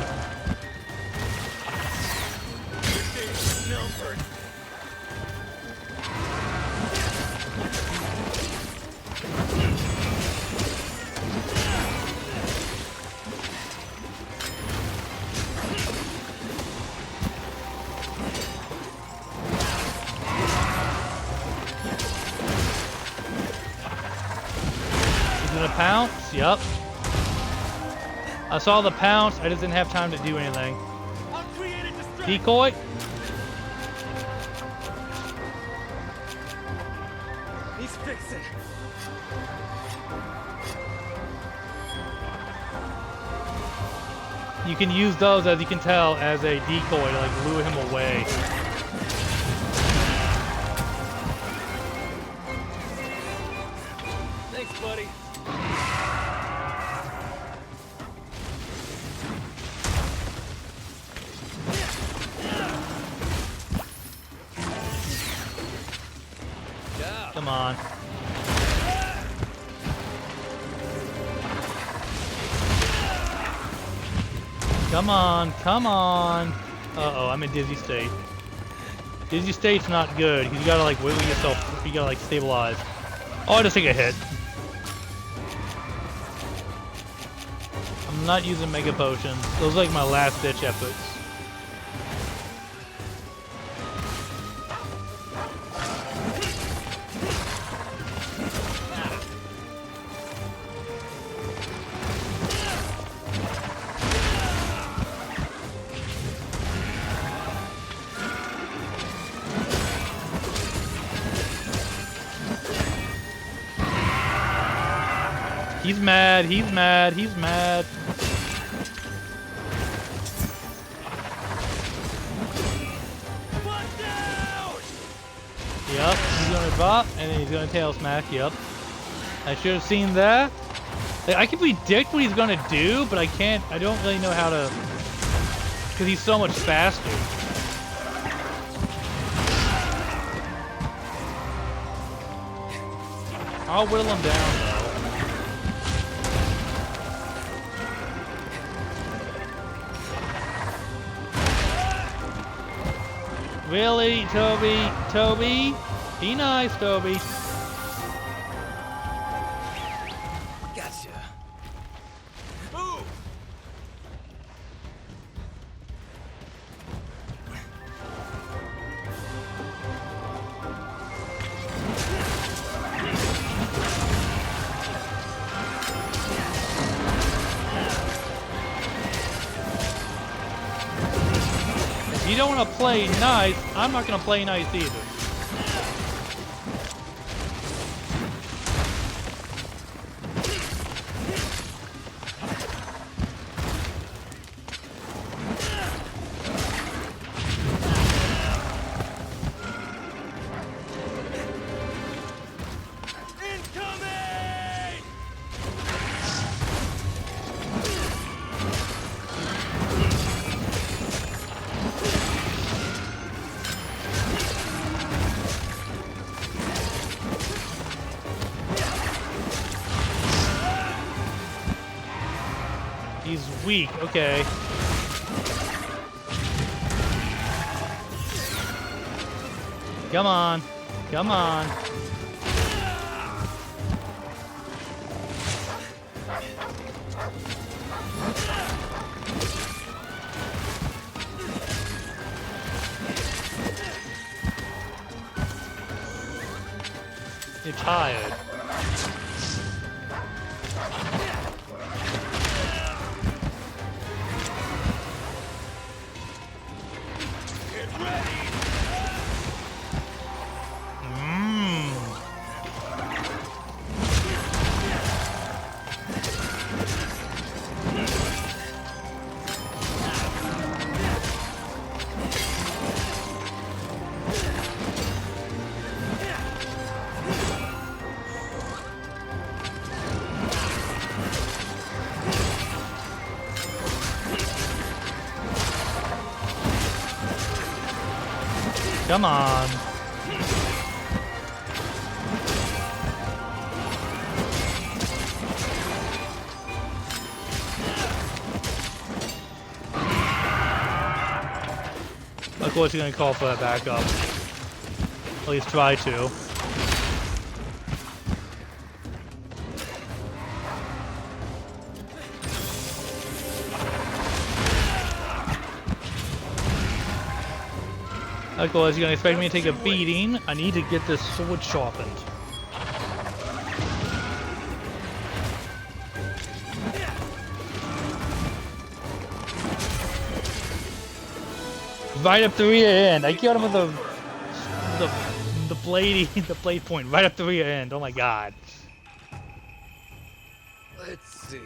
[SPEAKER 1] He's gonna pounce. Yup. I saw the pounce. I just didn't have time to do anything. Decoy.
[SPEAKER 4] He's fixing.
[SPEAKER 1] You can use those, as you can tell, as a decoy to like lure him away.
[SPEAKER 4] Thanks, buddy.
[SPEAKER 1] Come on. Come on, come on. Uh-oh, I'm in dizzy state. Dizzy state's not good, because you gotta like wiggle yourself, you gotta like stabilize. Oh, I just take a hit. I'm not using mega potions. Those are like my last ditch efforts. He's mad, he's mad, he's mad. Yep, he's gonna drop, and then he's gonna tail smack, yep. I should have seen that. Like, I can predict what he's gonna do, but I don't really know how to, because he's so much faster. I'll whittle him down, though. Really, Toby? Toby? Be nice, Toby.
[SPEAKER 4] Gotcha. Ooh.
[SPEAKER 1] If you don't want to play nice, I'm not going to play nice either. He's weak, okay. Come on. Come on. You're tired. Come on. Of course, you're gonna call for that backup. At least try to. Of course, you're gonna expect me to take a beating. I need to get this sword sharpened. Right up the rear end. I killed him with the blade, the blade point right up the rear end. Oh my god.
[SPEAKER 4] Let's see.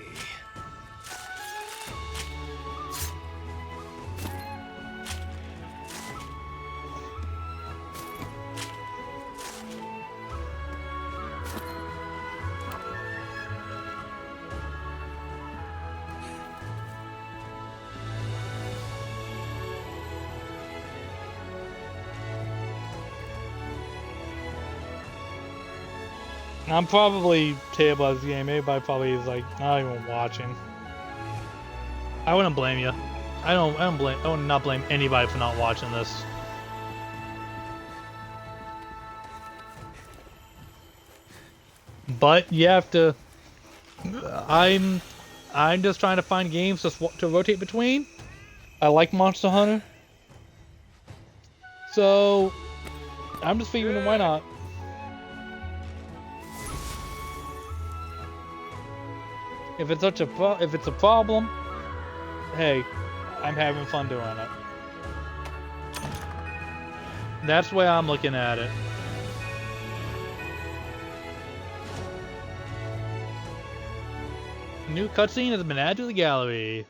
[SPEAKER 1] I'm probably terrible at this game. Everybody probably is like not even watching. I wouldn't blame you. I would not blame anybody for not watching this. But you have to. I'm just trying to find games to rotate between. I like Monster Hunter, so I'm just figuring why not. If it's a problem, hey, I'm having fun doing it. That's the way I'm looking at it. New cutscene has been added to the gallery.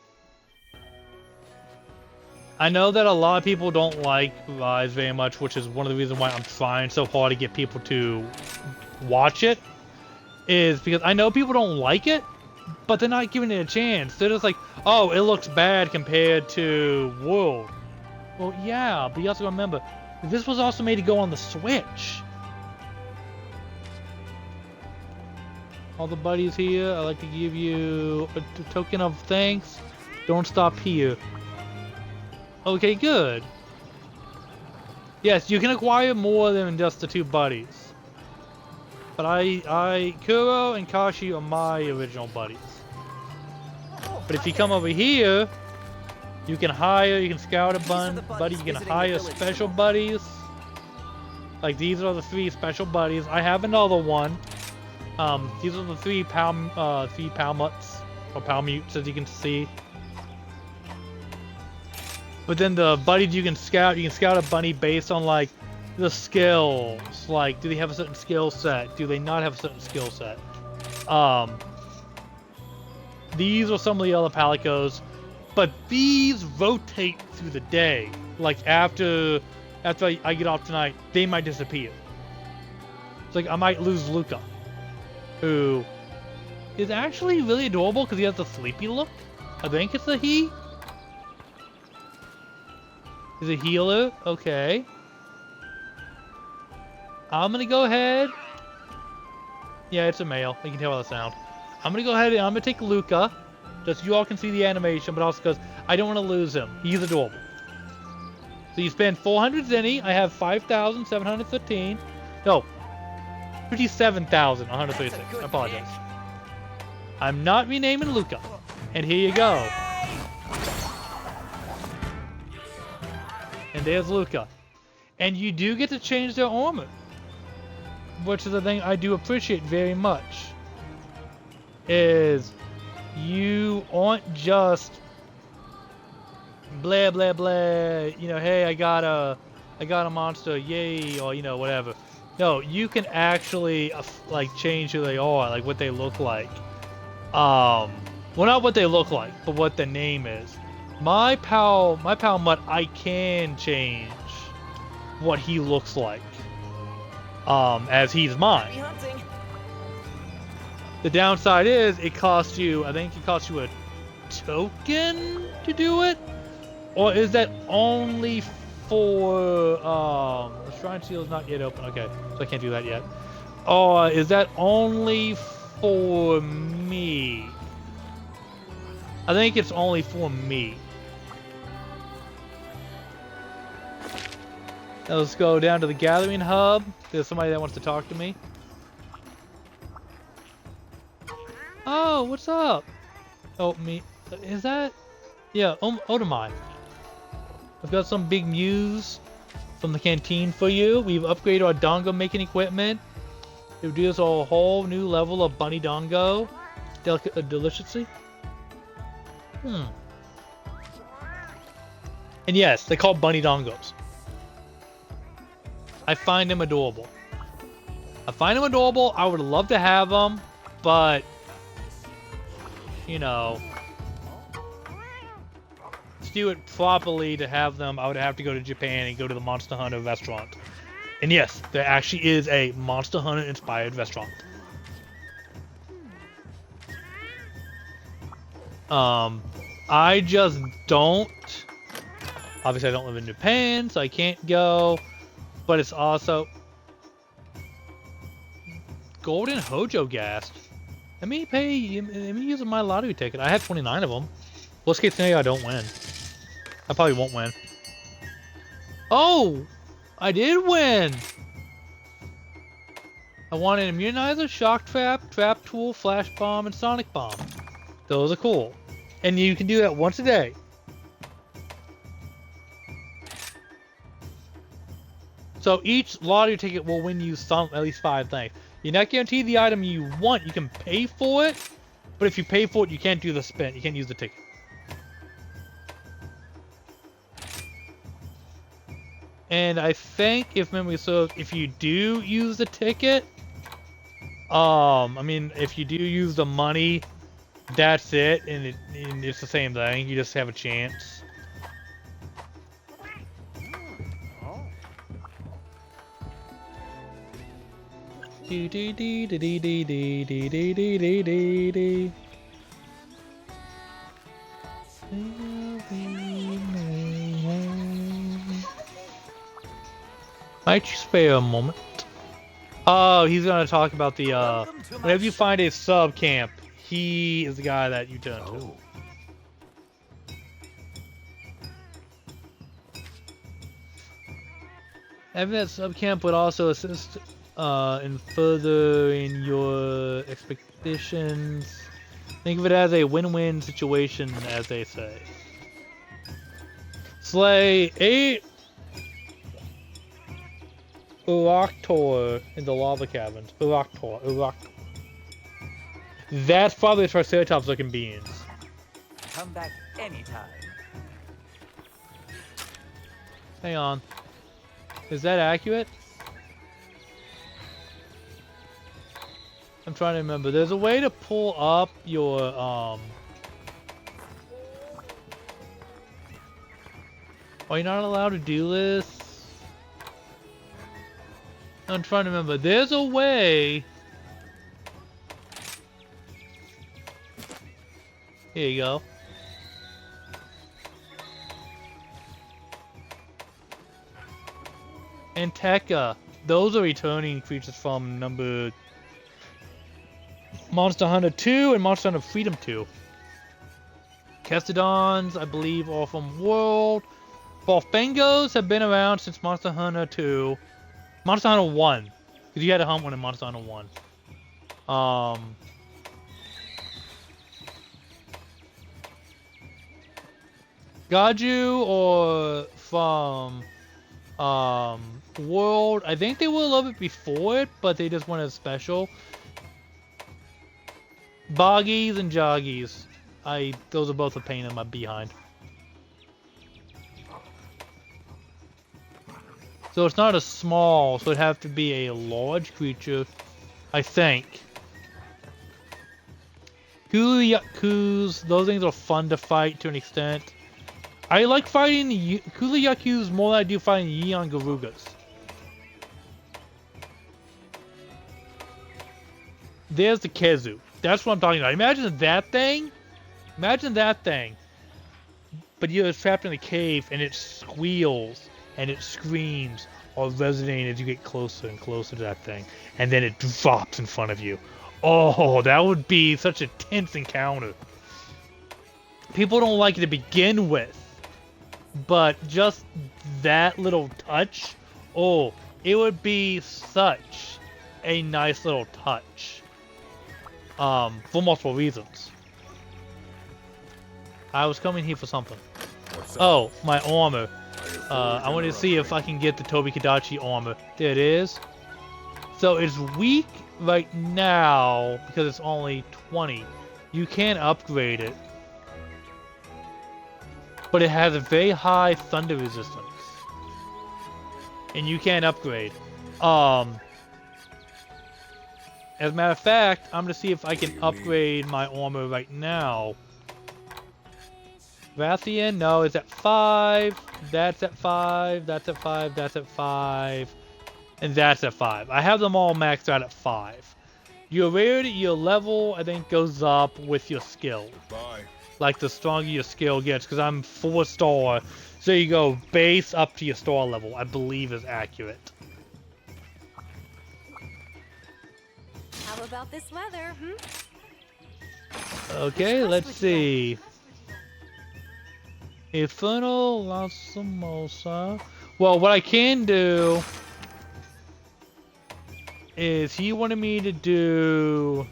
[SPEAKER 1] I know that a lot of people don't like Rise very much, which is one of the reasons why I'm trying so hard to get people to watch it. Is because I know people don't like it, but they're not giving it a chance. They're just like, oh, it looks bad compared to World. Well, yeah, but you also remember, this was also made to go on the Switch. All the buddies here, I'd like to give you a token of thanks. Don't stop here. Okay, good. Yes, you can acquire more than just the two buddies. But Kuro and Kashi are my original buddies. But if you come over here, you can scout a buddy, you can hire special buddies. Like these are the 3 special buddies. I have another one. These are the 3 Palmuts, or Palmutes, as you can see. But then the buddies you can scout a bunny based on like the skills. Like, do they have a certain skill set? Do they not have a certain skill set? These are some of the other Palicos, but these rotate through the day. Like after I get off tonight, they might disappear. It's like I might lose Luca, who is actually really adorable because he has the sleepy look. I think it's a he. He's a healer. Okay. I'm gonna go ahead. Yeah, it's a male. You can tell by the sound. I'm gonna go ahead and I'm gonna take Luca, just so you all can see the animation, but also because I don't want to lose him. He's adorable. So you spend 400 zenny. I have 5,715. No, 57,136. I apologize. I'm not renaming Luca. And here you go. And there's Luca. And you do get to change their armor, which is the thing I do appreciate very much. Is you aren't just blah blah blah, you know, hey, I got a monster, yay, or you know, whatever. No, you can actually like change who they are, like what they look like. Well, not what they look like, but what the name is. My pal Mutt, I can change what he looks like, as he's mine. The downside is it costs you, I think it costs you a token to do it, or is that only for the Shrine Seal is not yet open? Okay, so I can't do that yet. Or is that only for me? I think it's only for me. Now let's go down to the gathering hub. There's somebody that wants to talk to me. Oh, what's up? Oh, me. Is that? Yeah, Odomai. I've got some big news from the canteen for you. We've upgraded our dongo making equipment. It gives us a whole new level of bunny dongo deliciously. And yes, they call bunny dongos. I find them adorable. I would love to have them, but you know, to do it properly, to have them, I would have to go to Japan and go to the Monster Hunter restaurant. And yes, there actually is a Monster Hunter inspired restaurant. I just don't. Obviously, I don't live in Japan, so I can't go. But it's also Golden Hojo gas. Let me use my lottery ticket. I have 29 of them. Worst case scenario, I don't win. I probably won't win. Oh! I did win! I won an immunizer, shock trap, trap tool, flash bomb, and sonic bomb. Those are cool. And you can do that once a day. So each lottery ticket will win you at least 5 things. You're not guaranteed the item you want. You can pay for it, but if you pay for it, you can't do the spin. You can't use the ticket. And I think, if memory serves, if you do use the ticket, I mean, if you do use the money, that's it, and it's the same thing. You just have a chance. Dee dee dee dee dee dee dee dee dee dee dee dee. Might you spare a moment? Oh, he's gonna talk about the whenever you find a sub camp, he is the guy that you turn to. Having that sub camp would also assist in furthering your expectations. Think of it as a win-win situation, as they say. Slay 8 Uroctor in the lava caverns. Uroctor. That's probably a Triceratops looking beings.
[SPEAKER 4] Come back anytime.
[SPEAKER 1] Hang on. Is that accurate? I'm trying to remember. There's a way to pull up your Are you not allowed to do this? I'm trying to remember. There's a way. Here you go. Anteca. Those are returning creatures from Monster Hunter 2 and Monster Hunter Freedom 2. Kestodons, I believe, are from World. Balfangos have been around since Monster Hunter 2. Monster Hunter 1. Because you had to hunt one in Monster Hunter 1. Gaju or from World. I think they were a little bit before it, but they just wanted a special. Boggies and Joggies. Those are both a pain in my behind. So it's not a small, so it'd have to be a large creature, I think. Kuliyakus, those things are fun to fight to an extent. I like fighting the Kuliyakus more than I do fighting Yeon Garugas. There's the Kezu. That's what I'm talking about. Imagine that thing. Imagine that thing. But you're trapped in a cave and it squeals and it screams or resonates as you get closer and closer to that thing. And then it drops in front of you. Oh, that would be such a tense encounter. People don't like it to begin with. But just that little touch oh, it would be such a nice little touch. For multiple reasons. I was coming here for something.
[SPEAKER 3] What's up?
[SPEAKER 1] Oh, my armor. I wanted to see if I can get the Tobi Kadachi armor. There it is. So it's weak right now because it's only 20. You can upgrade it. But it has a very high thunder resistance. And you can't upgrade. As a matter of fact, I'm gonna see if I can upgrade my armor right now. Rathian, no, it's at 5. That's at 5. That's at 5. That's at 5. And that's at 5. I have them all maxed out at 5. Your rarity, your level, I think, goes up with your skill.
[SPEAKER 3] Bye.
[SPEAKER 1] Like, the stronger your skill gets, because I'm 4-star. So you go base up to your star level, I believe is accurate.
[SPEAKER 2] How about this weather,
[SPEAKER 1] Okay, let's see. Infernal Lacrimosa. Well, what I can do is he wanted me to do...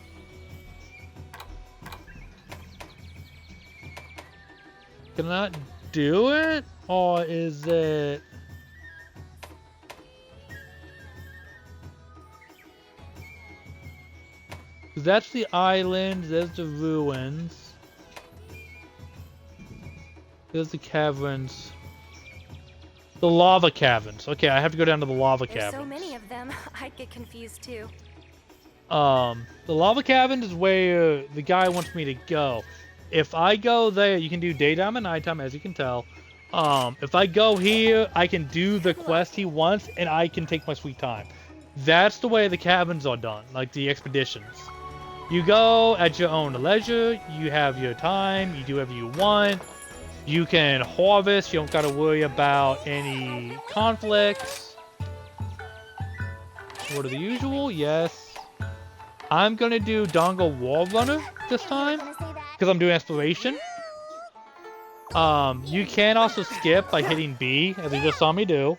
[SPEAKER 1] Can I not do it? Or is it... That's the island, there's the ruins. There's the caverns. The lava caverns. Okay, I have to go down to the lava
[SPEAKER 2] There's
[SPEAKER 1] caverns.
[SPEAKER 2] so many of them, I'd get confused too.
[SPEAKER 1] The lava caverns is where the guy wants me to go. If I go there, you can do daytime and nighttime, as you can tell. If I go here, I can do the quest he wants, and I can take my sweet time. That's the way the caverns are done, like the expeditions. You go at your own leisure, you have your time, you do whatever you want. You can harvest, you don't gotta worry about any conflicts. What are the usual? Yes. I'm gonna do Dongo Wall Runner this time, because I'm doing Exploration. You can also skip by hitting B, as you just saw me do.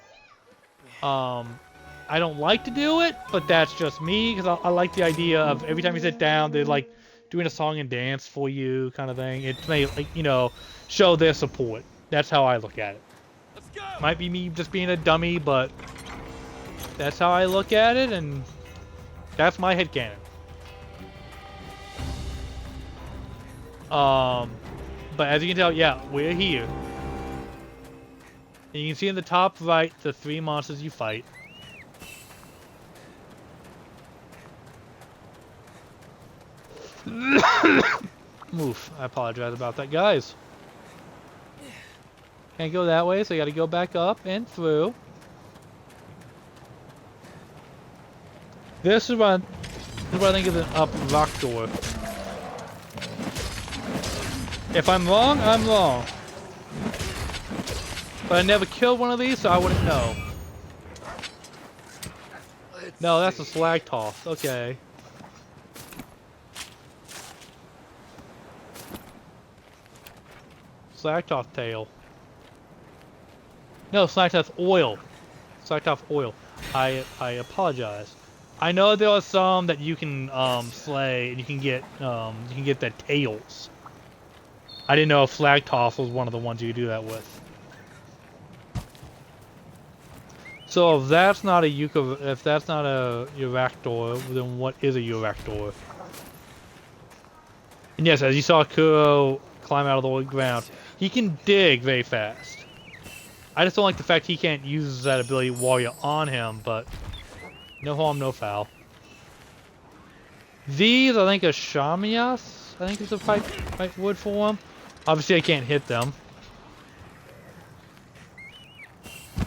[SPEAKER 1] I don't like to do it, but that's just me, because I like the idea of every time you sit down, they're like doing a song and dance for you, kind of thing. It may, like, you know, show their support. That's how I look at it.
[SPEAKER 5] Let's go.
[SPEAKER 1] Might be me just being a dummy, but that's how I look at it, and that's my headcanon. But as you can tell, yeah, we're here. And you can see in the top right the 3 monsters you fight. Oof, I apologize about that, guys. Can't go that way, so you gotta go back up and through. This is what I think is an up rock door. If I'm wrong, I'm wrong. But I never killed one of these, so I wouldn't know. No, that's a slag toss. Okay. Slag toss tail. No, slag toss oil. Slag toss oil. I apologize. I know there are some that you can slay and you can get the tails. I didn't know if flag toss was one of the ones you could do that with. So if that's not a if that's not a Euractor, then what is a Euractor? And yes, as you saw Kuro climb out of the ground, he can dig very fast. I just don't like the fact he can't use that ability while you're on him, but no harm, no foul. These, I think, are Shamias. I think is the right word for them. Obviously, I can't hit them.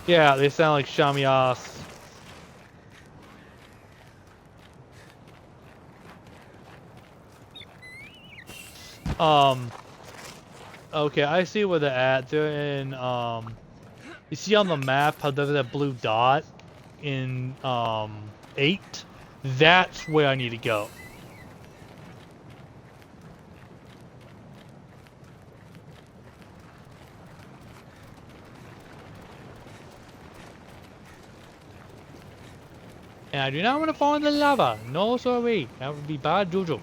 [SPEAKER 1] Yeah, they sound like Shamias. Okay, I see where they're at. They're in, you see on the map how there's that blue dot in, 8? That's where I need to go. And I do not want to fall in the lava. No, sorry. That would be bad juju.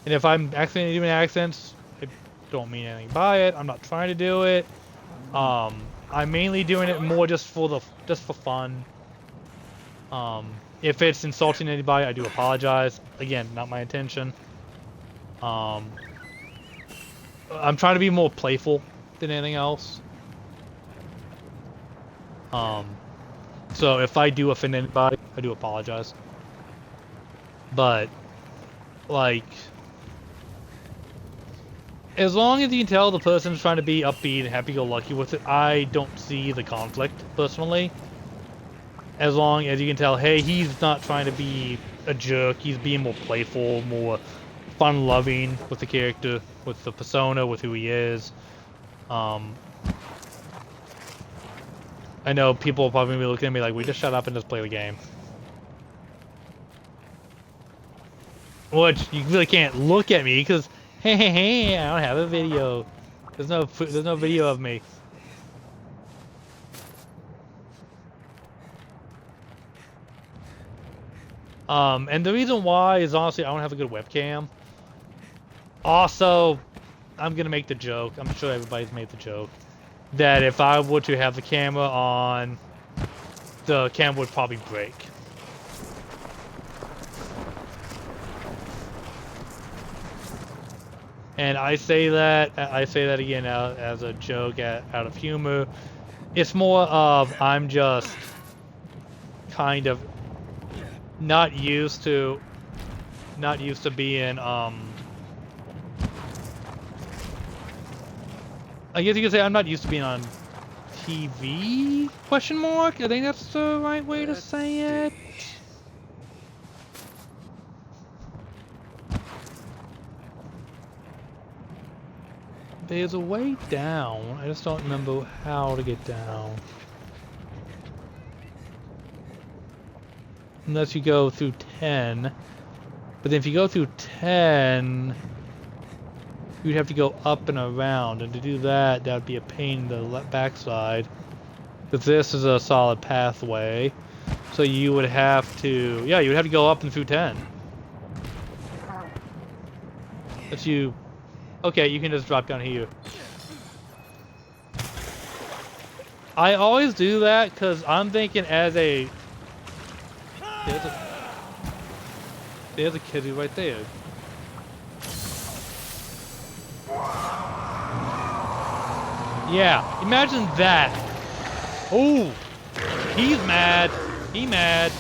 [SPEAKER 1] And if I'm accidentally doing accents, I don't mean anything by it. I'm not trying to do it. I'm mainly doing it more just for fun. If it's insulting anybody, I do apologize. Again, not my intention. I'm trying to be more playful than anything else. So if I do offend anybody, I do apologize. But, like, as long as you can tell the person's trying to be upbeat and happy-go-lucky with it, I don't see the conflict, personally. As long as you can tell, hey, he's not trying to be a jerk, he's being more playful, more fun-loving with the character, with the persona, with who he is. I know people will probably be looking at me like, we just shut up and just play the game. Which, you really can't look at me, because, hey, I don't have a video. There's no video of me. And the reason why is honestly I don't have a good webcam. Also, I'm gonna make the joke, I'm sure everybody's made the joke, that if I were to have the camera on, the camera would probably break. And I say that again as a joke, out of humor. It's more of I'm just kind of not used to being I guess you could say I'm not used to being on TV? Question mark? I think that's the right way to say it. There's a way down. I just don't remember how to get down. Unless you go through 10. But then if you go through 10, you'd have to go up and around. And to do that, that'd be a pain in the backside. Because this is a solid pathway. So you would have to... Yeah, you would have to go up and through 10. If you... Okay, you can just drop down here. I always do that because I'm thinking as a... There's a kitty right there. Yeah, imagine that. Oh, he's mad. He mad.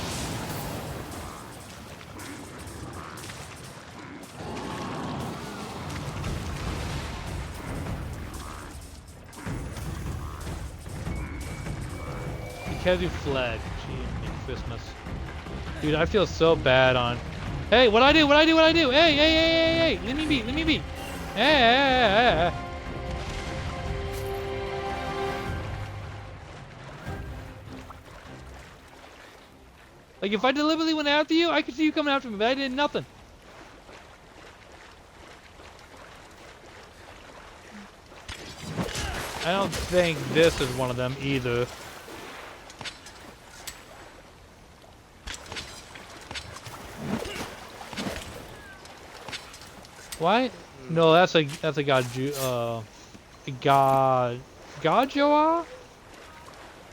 [SPEAKER 1] Because you fled. Gee, Christmas. Dude, I feel so bad on... Hey, what'd I do? What'd I do? Hey! Let me be. Hey. Like, if I deliberately went after you, I could see you coming after me, but I did nothing. I don't think this is one of them either. Why? No, that's a Gajoa?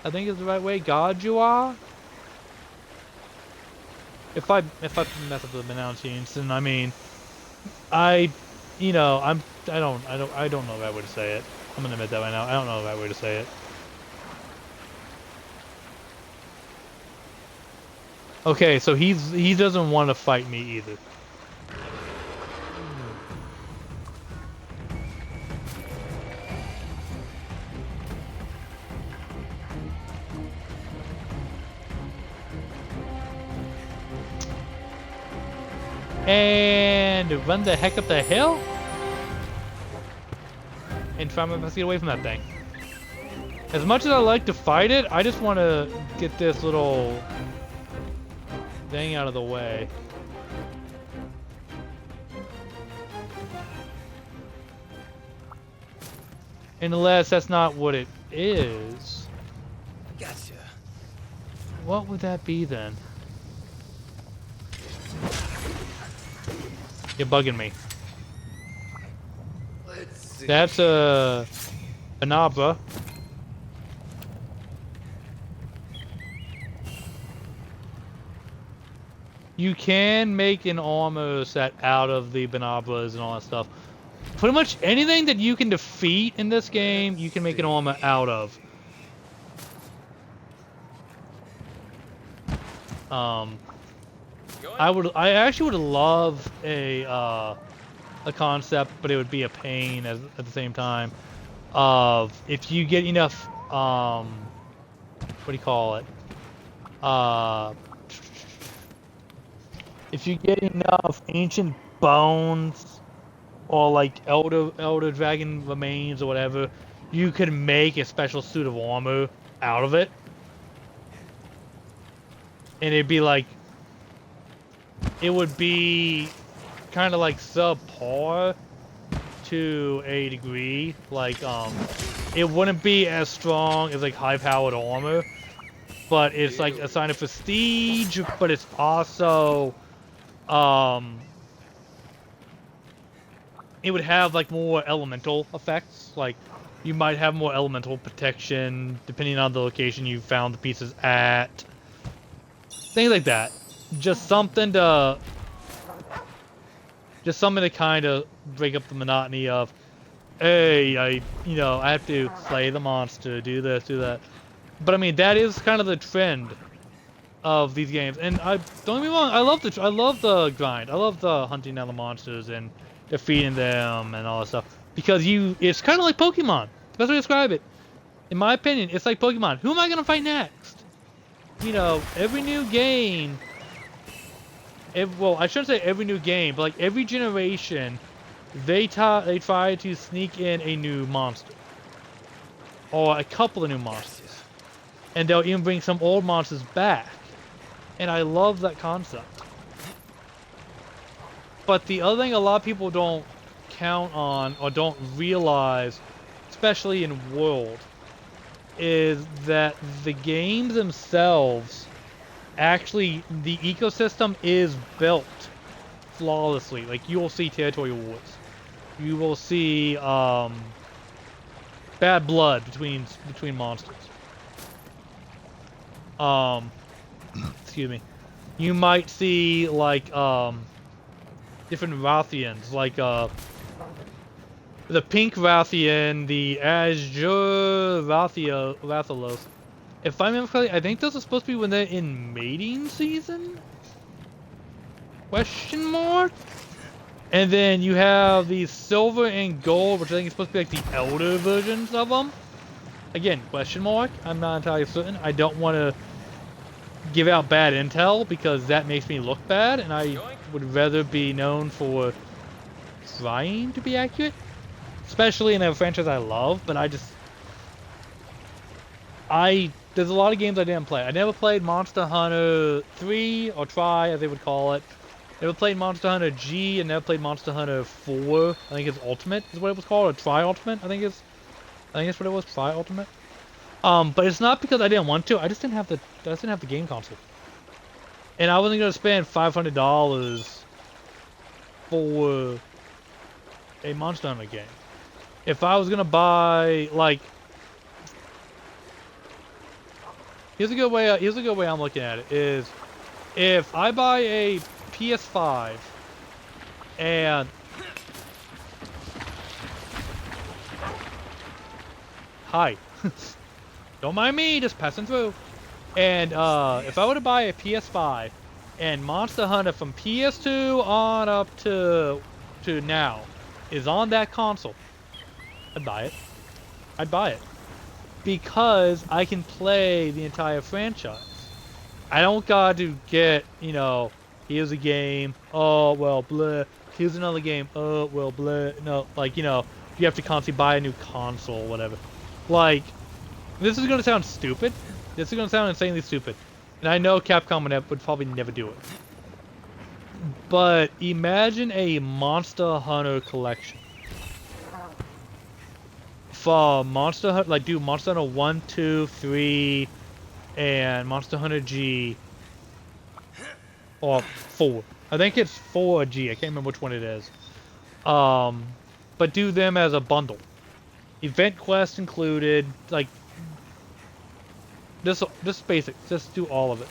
[SPEAKER 1] I think is the right way. Gajoa. If I mess up the pronunciation, I mean, I don't know the right way to say it. I'm gonna admit that right now. I don't know the right way to say it. Okay, so he doesn't want to fight me either. And run the heck up the hill? And try my best to get away from that thing. As much as I like to fight it, I just want to get this little thing out of the way. Unless that's not what it is.
[SPEAKER 5] Gotcha.
[SPEAKER 1] What would that be then? You're bugging me.
[SPEAKER 5] Let's see.
[SPEAKER 1] That's a Banabra. You can make an armor set out of the Banabras and all that stuff. Pretty much anything that you can defeat in this game, you can make an armor out of. I actually would love a concept, but it would be a pain at the same time. Of if you get enough, what do you call it? If you get enough ancient bones or like elder dragon remains or whatever, you could make a special suit of armor out of it. And it'd be like, it would be kind of like subpar to a degree. Like, it wouldn't be as strong as like high-powered armor, but it's like a sign of prestige, but it's also, it would have like more elemental effects. Like, you might have more elemental protection depending on the location you found the pieces at. Things like that. Just something to kind of break up the monotony of, hey, I have to slay the monster, do this, do that. But I mean, that is kind of the trend of these games. And don't get me wrong, I love the grind. I love the hunting down the monsters and defeating them and all that stuff. Because it's kind of like Pokemon. The best way to describe it. In my opinion, it's like Pokemon. Who am I gonna fight next? Every new game. Well, I shouldn't say every new game, but like every generation, they try to sneak in a new monster. Or a couple of new monsters. And they'll even bring some old monsters back. And I love that concept. But the other thing a lot of people don't count on or don't realize, especially in World, is that the games themselves, actually, the ecosystem is built flawlessly. Like, you will see territory wars. You will see bad blood between monsters. Excuse me. You might see like different Rathians, like the pink Rathian, the azure Rathalos. If I remember correctly, I think those are supposed to be when they're in mating season? Question mark? And then you have the silver and gold, which I think is supposed to be like the elder versions of them. Again, question mark. I'm not entirely certain. I don't want to give out bad intel because that makes me look bad, and I would rather be known for trying to be accurate. Especially in a franchise I love, but there's a lot of games I didn't play. I never played Monster Hunter 3, or Tri, as they would call it. Never played Monster Hunter G, and never played Monster Hunter 4. I think it's Ultimate is what it was called, or Tri Ultimate. I think that's what it was, Tri Ultimate. But it's not because I didn't want to. I just didn't have the game console, and I wasn't gonna spend $500 for a Monster Hunter game. If I was gonna buy, like, here's a good way I'm looking at it is, if I buy a PS5 and hi, don't mind me, just passing through. And if I were to buy a PS5 and Monster Hunter from PS2 on up to now is on that console, I'd buy it. Because I can play the entire franchise. I don't got to get, here's a game, oh, well, bleh. Here's another game, oh, well, bleh. No, like, you have to constantly buy a new console or whatever. Like, this is going to sound stupid. This is going to sound insanely stupid. And I know Capcom would probably never do it. But imagine a Monster Hunter collection for Monster Hunter, like do Monster Hunter 1, 2, 3, and Monster Hunter G, or 4. I think it's 4 or G. I can't remember which one it is. But do them as a bundle. Event quest included, like this basic. Just do all of it.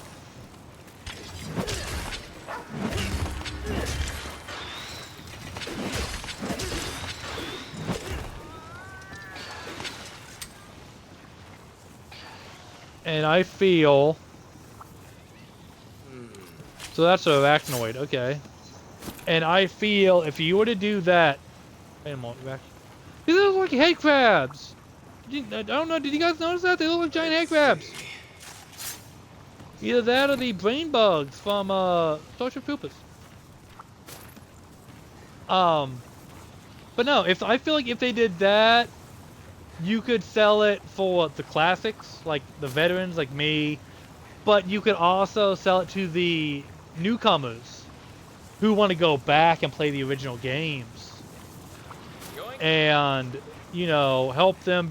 [SPEAKER 1] And I feel... So that's an arachnoid, okay. And I feel if you were to do that... Wait a moment, these look like head crabs! I don't know, did you guys notice that? They look like giant head crabs! Either that or the brain bugs from Starship Troopers. But no, I feel like if they did that, you could sell it for the classics, like the veterans like me, but you could also sell it to the newcomers who want to go back and play the original games. And, you know, help them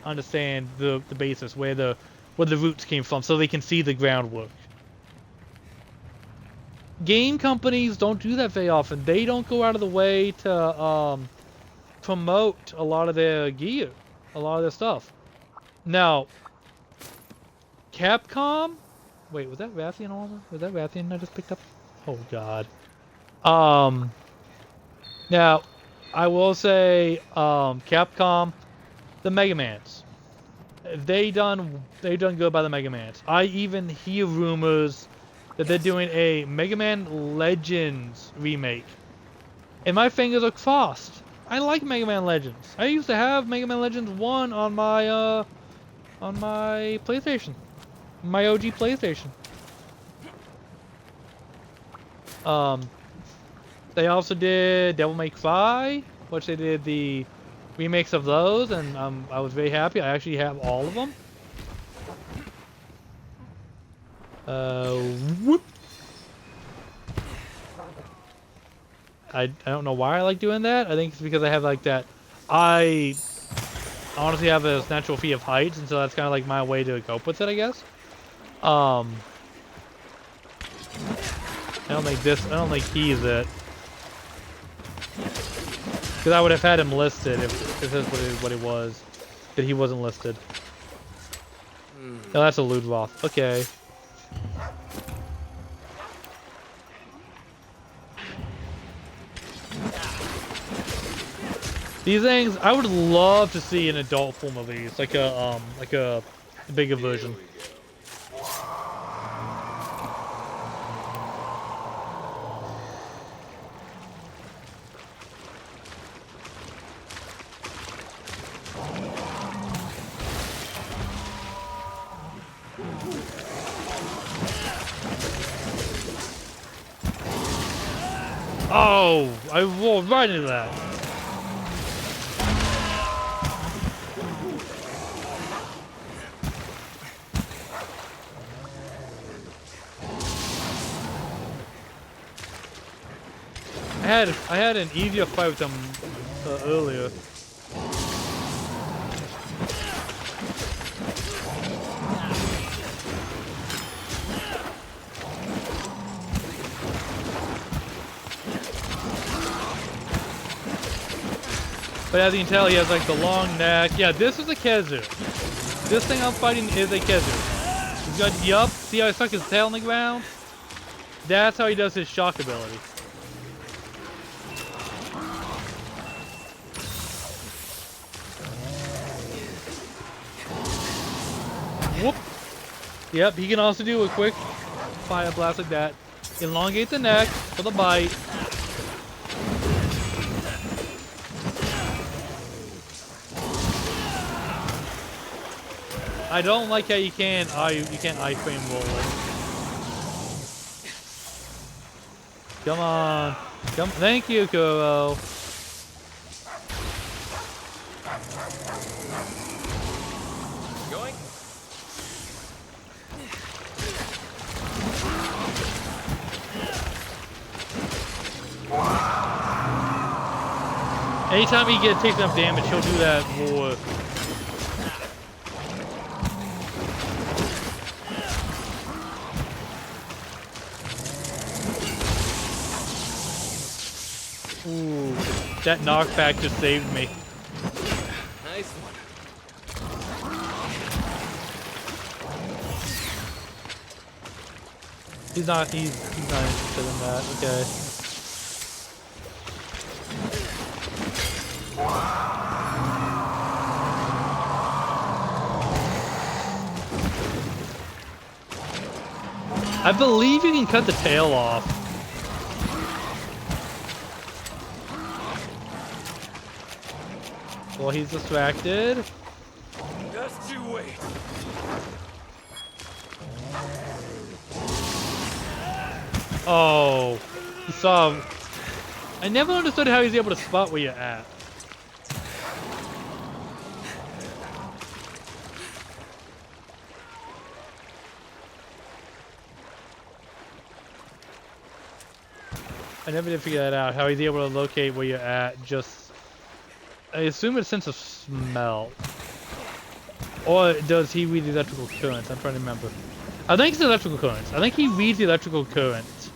[SPEAKER 1] understand the basis, where the roots came from, so they can see the groundwork. Game companies don't do that very often. They don't go out of the way to promote a lot of their gear, a lot of their stuff. Now, Capcom. Wait, was that Rathian armor? Was that Rathian I just picked up? Oh God. Now, I will say, Capcom, the Mega Mans. They done good by the Mega Mans. I even hear rumors that they're doing a Mega Man Legends remake, and my fingers are crossed. I like Mega Man Legends. I used to have Mega Man Legends 1 on my PlayStation, my OG PlayStation. They also did Devil May Cry, which they did the remakes of those, and I was very happy. I actually have all of them. Whoop. I don't know why I like doing that. I think it's because I have like that. I honestly have a natural fear of heights, and so that's kind of like my way to cope with it, I guess. I don't think he's it. Because I would have had him listed if this is what it was. But he wasn't listed. No, that's a Ludroth. Okay. These things, I would love to see an adult form of these, like a bigger version. Oh, I rolled right into that. I had an easier fight with them earlier. But as you can tell, he has like the long neck. Yeah, this is a Kezu. This thing I'm fighting is a Kezu. He's got, yup, see how he stuck his tail on the ground? That's how he does his shock ability. Whoop. Yep, he can also do a quick fire blast like that. Elongate the neck for the bite. I don't like how you can't iframe roll it. Come on. Come, thank you, Kuro.
[SPEAKER 5] Going?
[SPEAKER 1] Anytime he takes enough damage, he'll do that more. Ooh, that knockback just saved me.
[SPEAKER 5] Nice one.
[SPEAKER 1] He's not interested in that, okay. I believe you can cut the tail off. Well, he's distracted.
[SPEAKER 5] Just you wait.
[SPEAKER 1] Oh, he saw him. I never understood how he's able to spot where you're at. I never did figure that out, how he's able to locate where you're at, just... I assume it's a sense of smell. Or does he read the electrical currents? I'm trying to remember. I think it's electrical currents. I think he reads the electrical currents.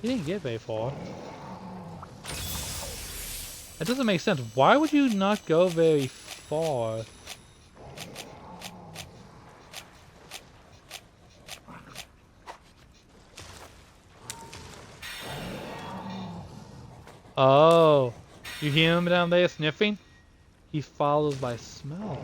[SPEAKER 1] He didn't get very far. That doesn't make sense. Why would you not go very far? Oh, you hear him down there sniffing? He follows by smell.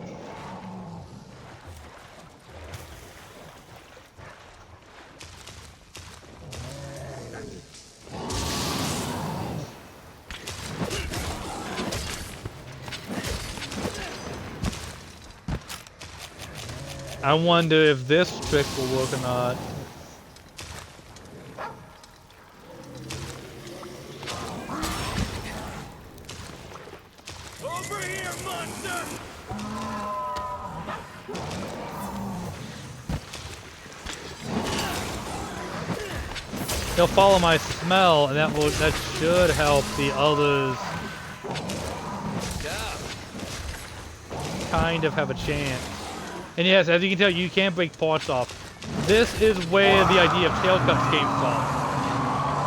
[SPEAKER 1] I wonder if this trick will work or not.
[SPEAKER 5] Over here, monster!
[SPEAKER 1] He'll follow my smell, and that should help the others kind of have a chance. And yes, as you can tell, you can't break parts off. This is where the idea of tail cuts came from,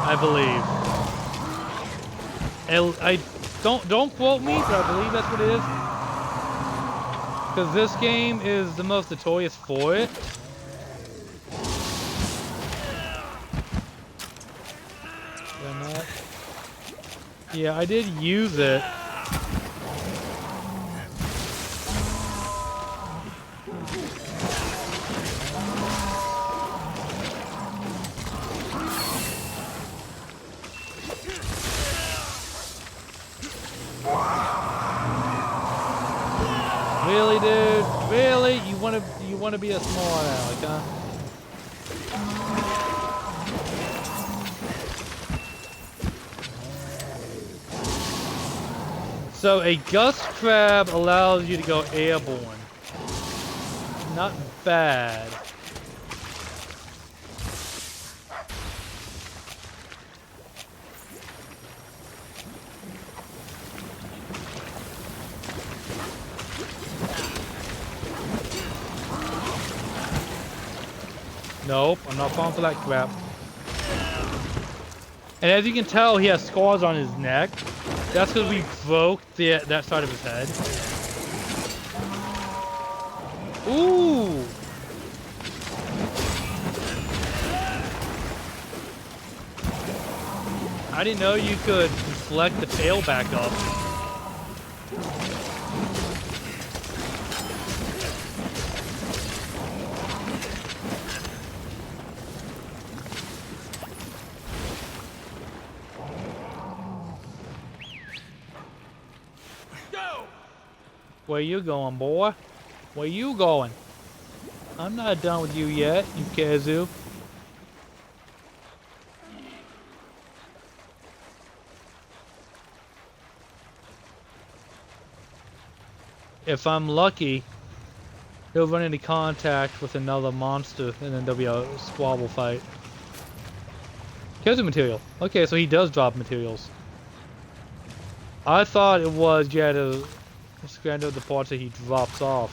[SPEAKER 1] I believe. And I don't quote me, but I believe that's what it is. Because this game is the most notorious for it. Did I not? Yeah, I did use it. Really, dude? Really? You wanna be a smart aleck, huh? So a gust crab allows you to go airborne. Not bad. Nope, I'm not falling for that crap. And as you can tell, he has scars on his neck. That's because we broke that side of his head. Ooh! I didn't know you could deflect the tail back up. Where you going, boy? Where you going? I'm not done with you yet, you kazoo. If I'm lucky, he'll run into contact with another monster, and then there'll be a squabble fight. Kills material. Okay, so he does drop materials. I thought it was you had to scan the parts that he drops off.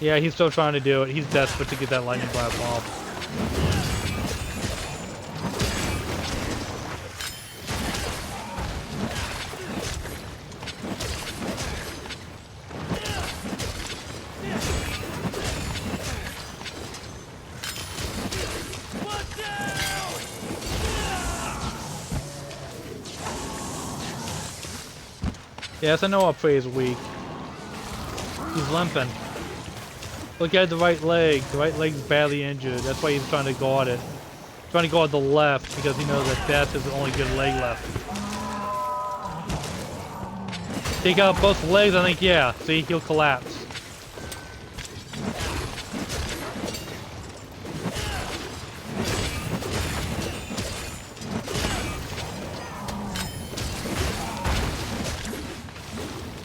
[SPEAKER 1] Yeah, he's still trying to do it. He's desperate to get that lightning blast off. Yes, I know our prey is weak. He's limping. Look at the right leg. The right leg's badly injured. That's why he's trying to guard it. Trying to guard the left because he knows that that's his only good leg left. Take out both legs, I think, yeah. See, he'll collapse.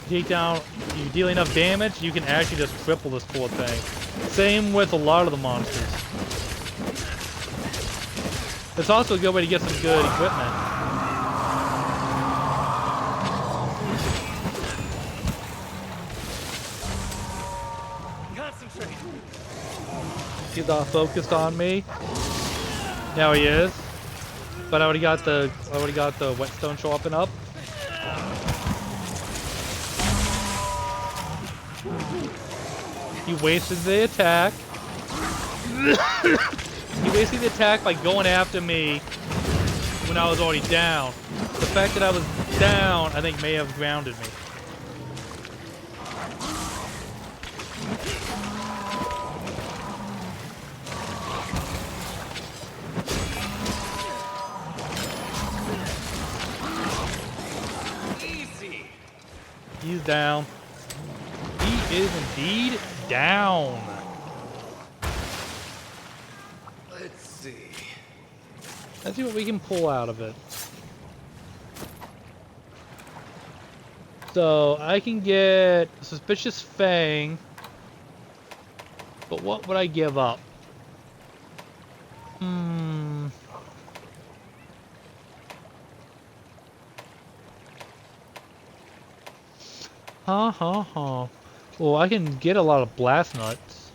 [SPEAKER 1] Take down, you deal enough damage, you can actually just cripple this poor thing. Same with a lot of the monsters. It's also a good way to get some good equipment.
[SPEAKER 5] Concentrate.
[SPEAKER 1] He's all focused on me. Now he is. But I already got the whetstone sharpen up. He wasted the attack. He wasted the attack by going after me when I was already down. The fact that I was down, I think, may have grounded me.
[SPEAKER 5] Easy.
[SPEAKER 1] He's down. He is indeed down.
[SPEAKER 5] Let's see.
[SPEAKER 1] Let's see what we can pull out of it. So I can get Suspicious Fang, but what would I give up? Well, I can get a lot of blast nuts,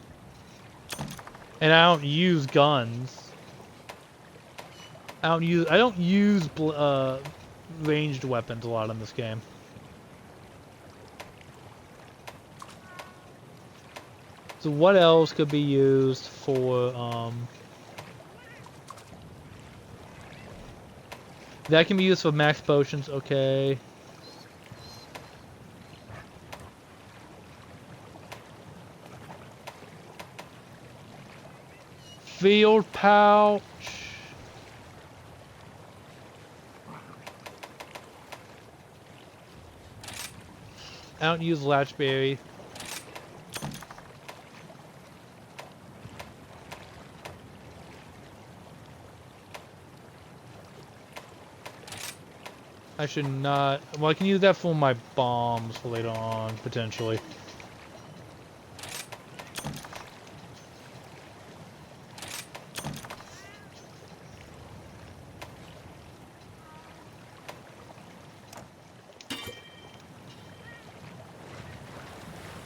[SPEAKER 1] and I don't use guns. I don't use ranged weapons a lot in this game. So what else could be used for that can be used for max potions, okay. Field pouch. I don't use Latchberry. I should not. Well, I can use that for my bombs for later on, potentially.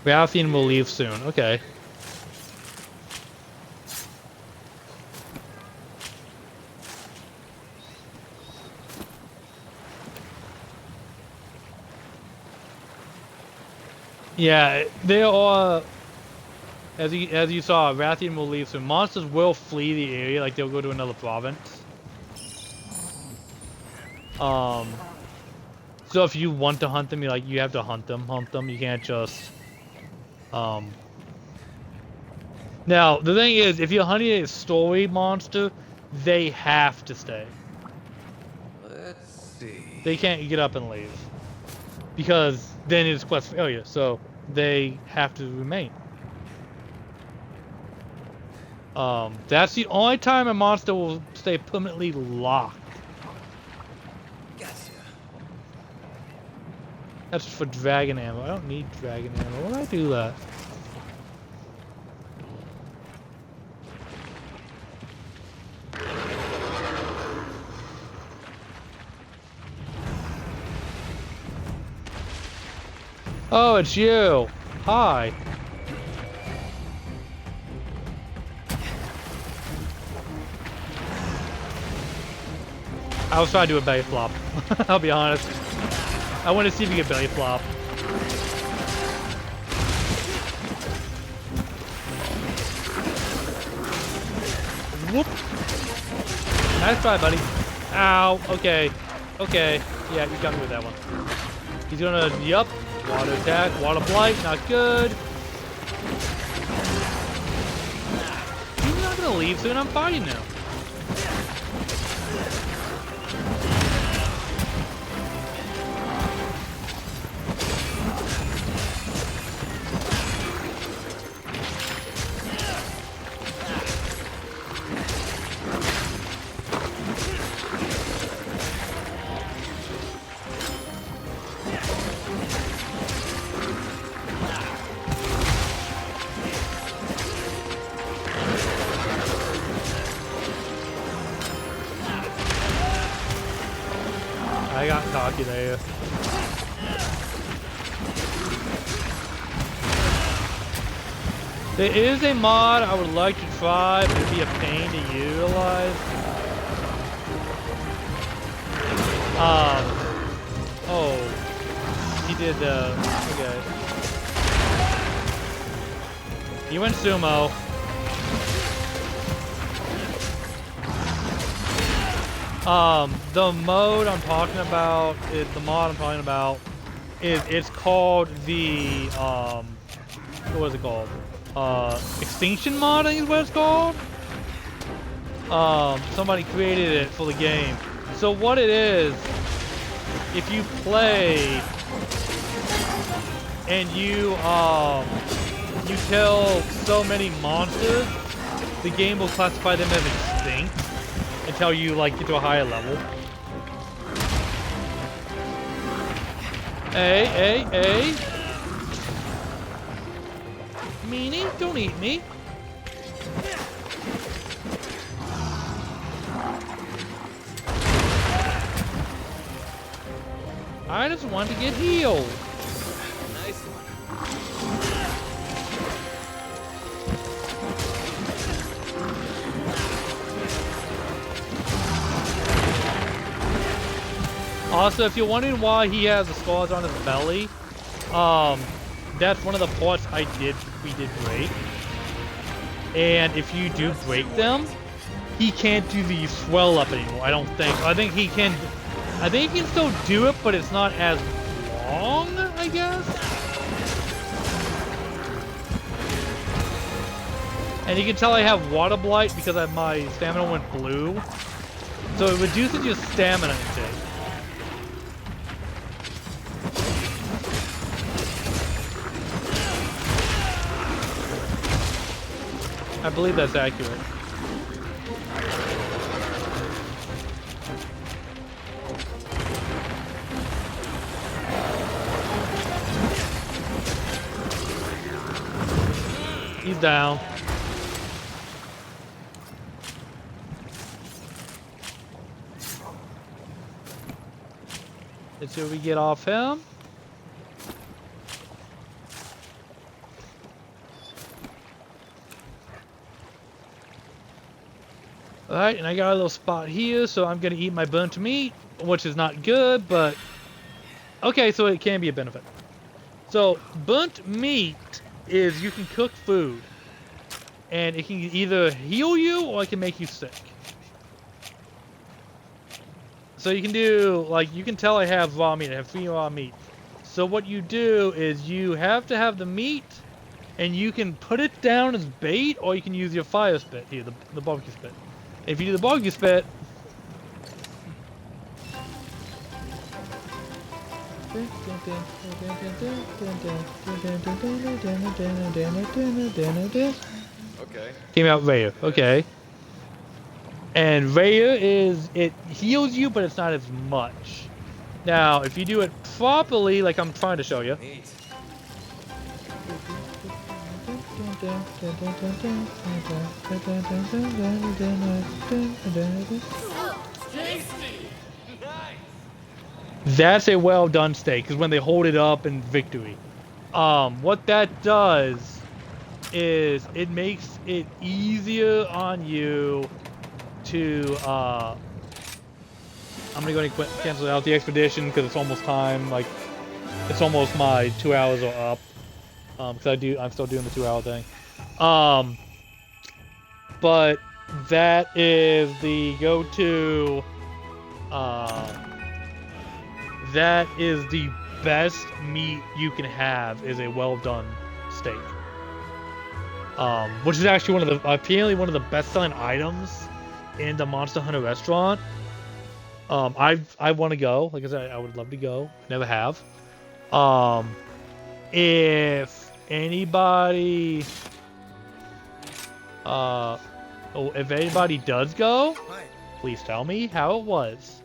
[SPEAKER 1] Rathian will leave soon. Okay. Yeah, there are, as you saw, Rathian will leave soon. Monsters will flee the area, like they'll go to another province. So if you want to hunt them, you have to hunt them. You can't just. Now the thing is, if you're hunting a story monster, they have to stay.
[SPEAKER 5] Let's see.
[SPEAKER 1] They can't get up and leave because then it's quest failure. So they have to remain. That's the only time a monster will stay permanently locked.
[SPEAKER 5] Gotcha.
[SPEAKER 1] That's for dragon ammo. I don't need dragon ammo. Why would I do that? Oh, it's you. Hi. I was trying to do a belly flop. I'll be honest. I want to see if you get belly flop. Whoop. Nice try, buddy. Ow. Okay. Okay. Yeah, you got me with that one. He's gonna, yup. Water attack, water blight, not good. He's not gonna leave soon, I'm fighting now. I got cocky there. There is a mod I would like to try, but it'd be a pain to utilize. Oh, he did, okay. He went sumo. The mode I'm talking about is it's called the what was it called? Extinction mod, I think is what it's called. Somebody created it for the game. So what it is, if you play and you kill so many monsters, the game will classify them as extinct until you like get to a higher level. Hey. Meanie, don't eat me. I just want to get healed.
[SPEAKER 5] Nice one.
[SPEAKER 1] Also, if you're wondering why he has the scars on his belly, that's one of the parts we did break. And if you do break them, he can't do the swell up anymore, I don't think. I think he can still do it, but it's not as long, I guess. And you can tell I have water blight because my stamina went blue. So it reduces your stamina intake. I believe that's accurate. He's down. Let's see what we get off him. Alright, and I got a little spot here, so I'm gonna eat my burnt meat, which is not good, but okay, so it can be a benefit. So burnt meat is you can cook food, and it can either heal you or it can make you sick. So you can do, like, you can tell I have raw meat. I have 3 raw meat. So what you do is you have to have the meat, and you can put it down as bait, or you can use your fire spit here, the barbecue spit. If you do the barbecue spit,
[SPEAKER 5] Okay.
[SPEAKER 1] Came out Raya. Okay. And Raya it heals you, but it's not as much. Now, if you do it properly, like I'm trying to show you.
[SPEAKER 5] Neat.
[SPEAKER 1] That's a well done steak, because when they hold it up in victory. What that does is it makes it easier on you to I'm gonna go ahead and cancel out the expedition because it's almost time. Like, it's almost my 2 hours are up. Because I'm still doing the 2 hour thing. But that is the go-to. That is the best meat you can have, is a well done steak. Which is actually apparently one of the best selling items in the Monster Hunter restaurant. I want to go. Like I said, I would love to go. Never have. If anybody, if anybody does go, please tell me how it was.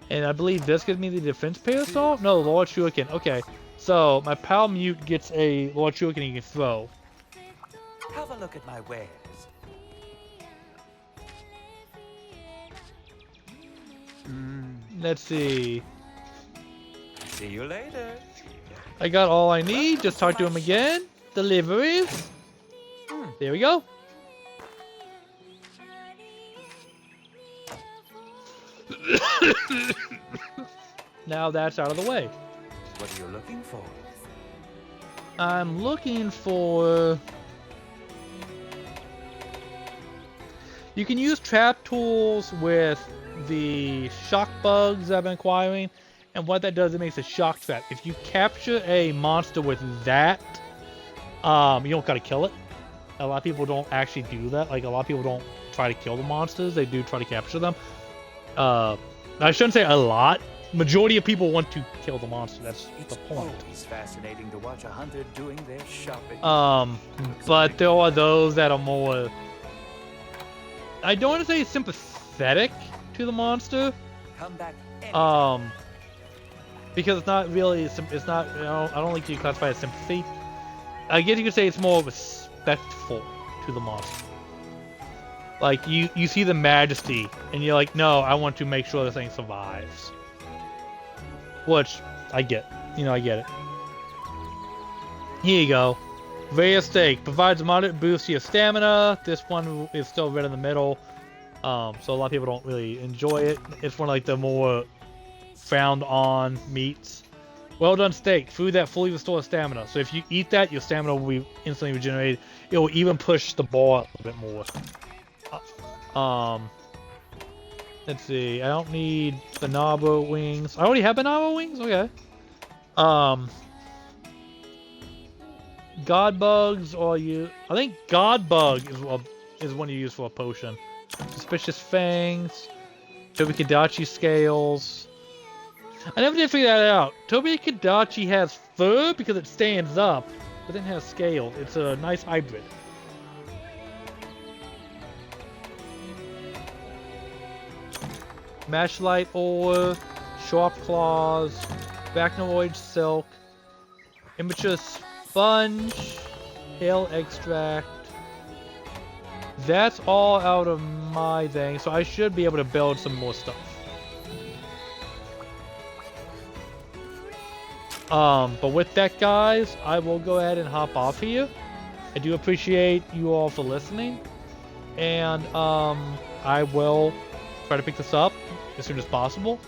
[SPEAKER 1] And I believe this gives me the defense parasol? No, Lord Shuriken. Okay, so my pal Mute gets a Lord Shuriken he can throw.
[SPEAKER 4] Have a look at my wares.
[SPEAKER 1] Let's see.
[SPEAKER 4] See you later.
[SPEAKER 1] I got all I need. Just talk to him again. Deliveries. There we go. Now that's out of the way.
[SPEAKER 4] What are you looking for?
[SPEAKER 1] I'm looking for... You can use trap tools with the shock bugs I've been acquiring, and what that does, it makes a shock trap. If you capture a monster with that, you don't gotta kill it. A lot of people don't actually do that. Like, a lot of people don't try to kill the monsters, they do try to capture them. I shouldn't say a lot. Majority of people want to kill the monster. That's the point.
[SPEAKER 4] Always fascinating to watch a hunter doing their shopping.
[SPEAKER 1] But there are those that are more... I don't want to say sympathetic to the monster.
[SPEAKER 4] Come back anytime.
[SPEAKER 1] Because it's not really... It's not... You know, I don't like to classify it as sympathy. I guess you could say it's more respectful to the monster. Like, you see the majesty, and you're like, no, I want to make sure this thing survives. Which, I get. You know, I get it. Here you go. Raya steak. Provides a moderate boost to your stamina. This one is still red in the middle. So a lot of people don't really enjoy it. It's one of like the more frowned on meats. Well done steak. Food that fully restores stamina. So if you eat that, your stamina will be instantly regenerated. It will even push the bar up a bit more. Let's see. I don't need Banabo wings. I already have Banabo wings? Okay. God bugs, or you... I think God bug is one you use for a potion. Suspicious fangs. Tobi-Kadachi scales. I never did figure that out. Tobi-Kadachi has fur because it stands up, but then has scales. It's a nice hybrid. Mashlight ore, sharp claws, Arachnoid silk, immature sponge, hail extract. That's all out of my thing, so I should be able to build some more stuff. But with that, guys, I will go ahead and hop off here. I do appreciate you all for listening, and I will try to pick this up as soon as possible,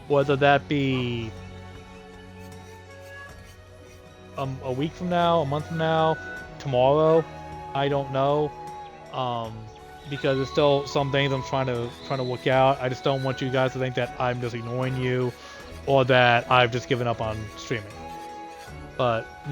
[SPEAKER 1] whether that be a week from now, a month from now, tomorrow. I don't know, because there's still some things I'm trying to work out. I just don't want you guys to think that I'm just ignoring you, or that I've just given up on streaming. But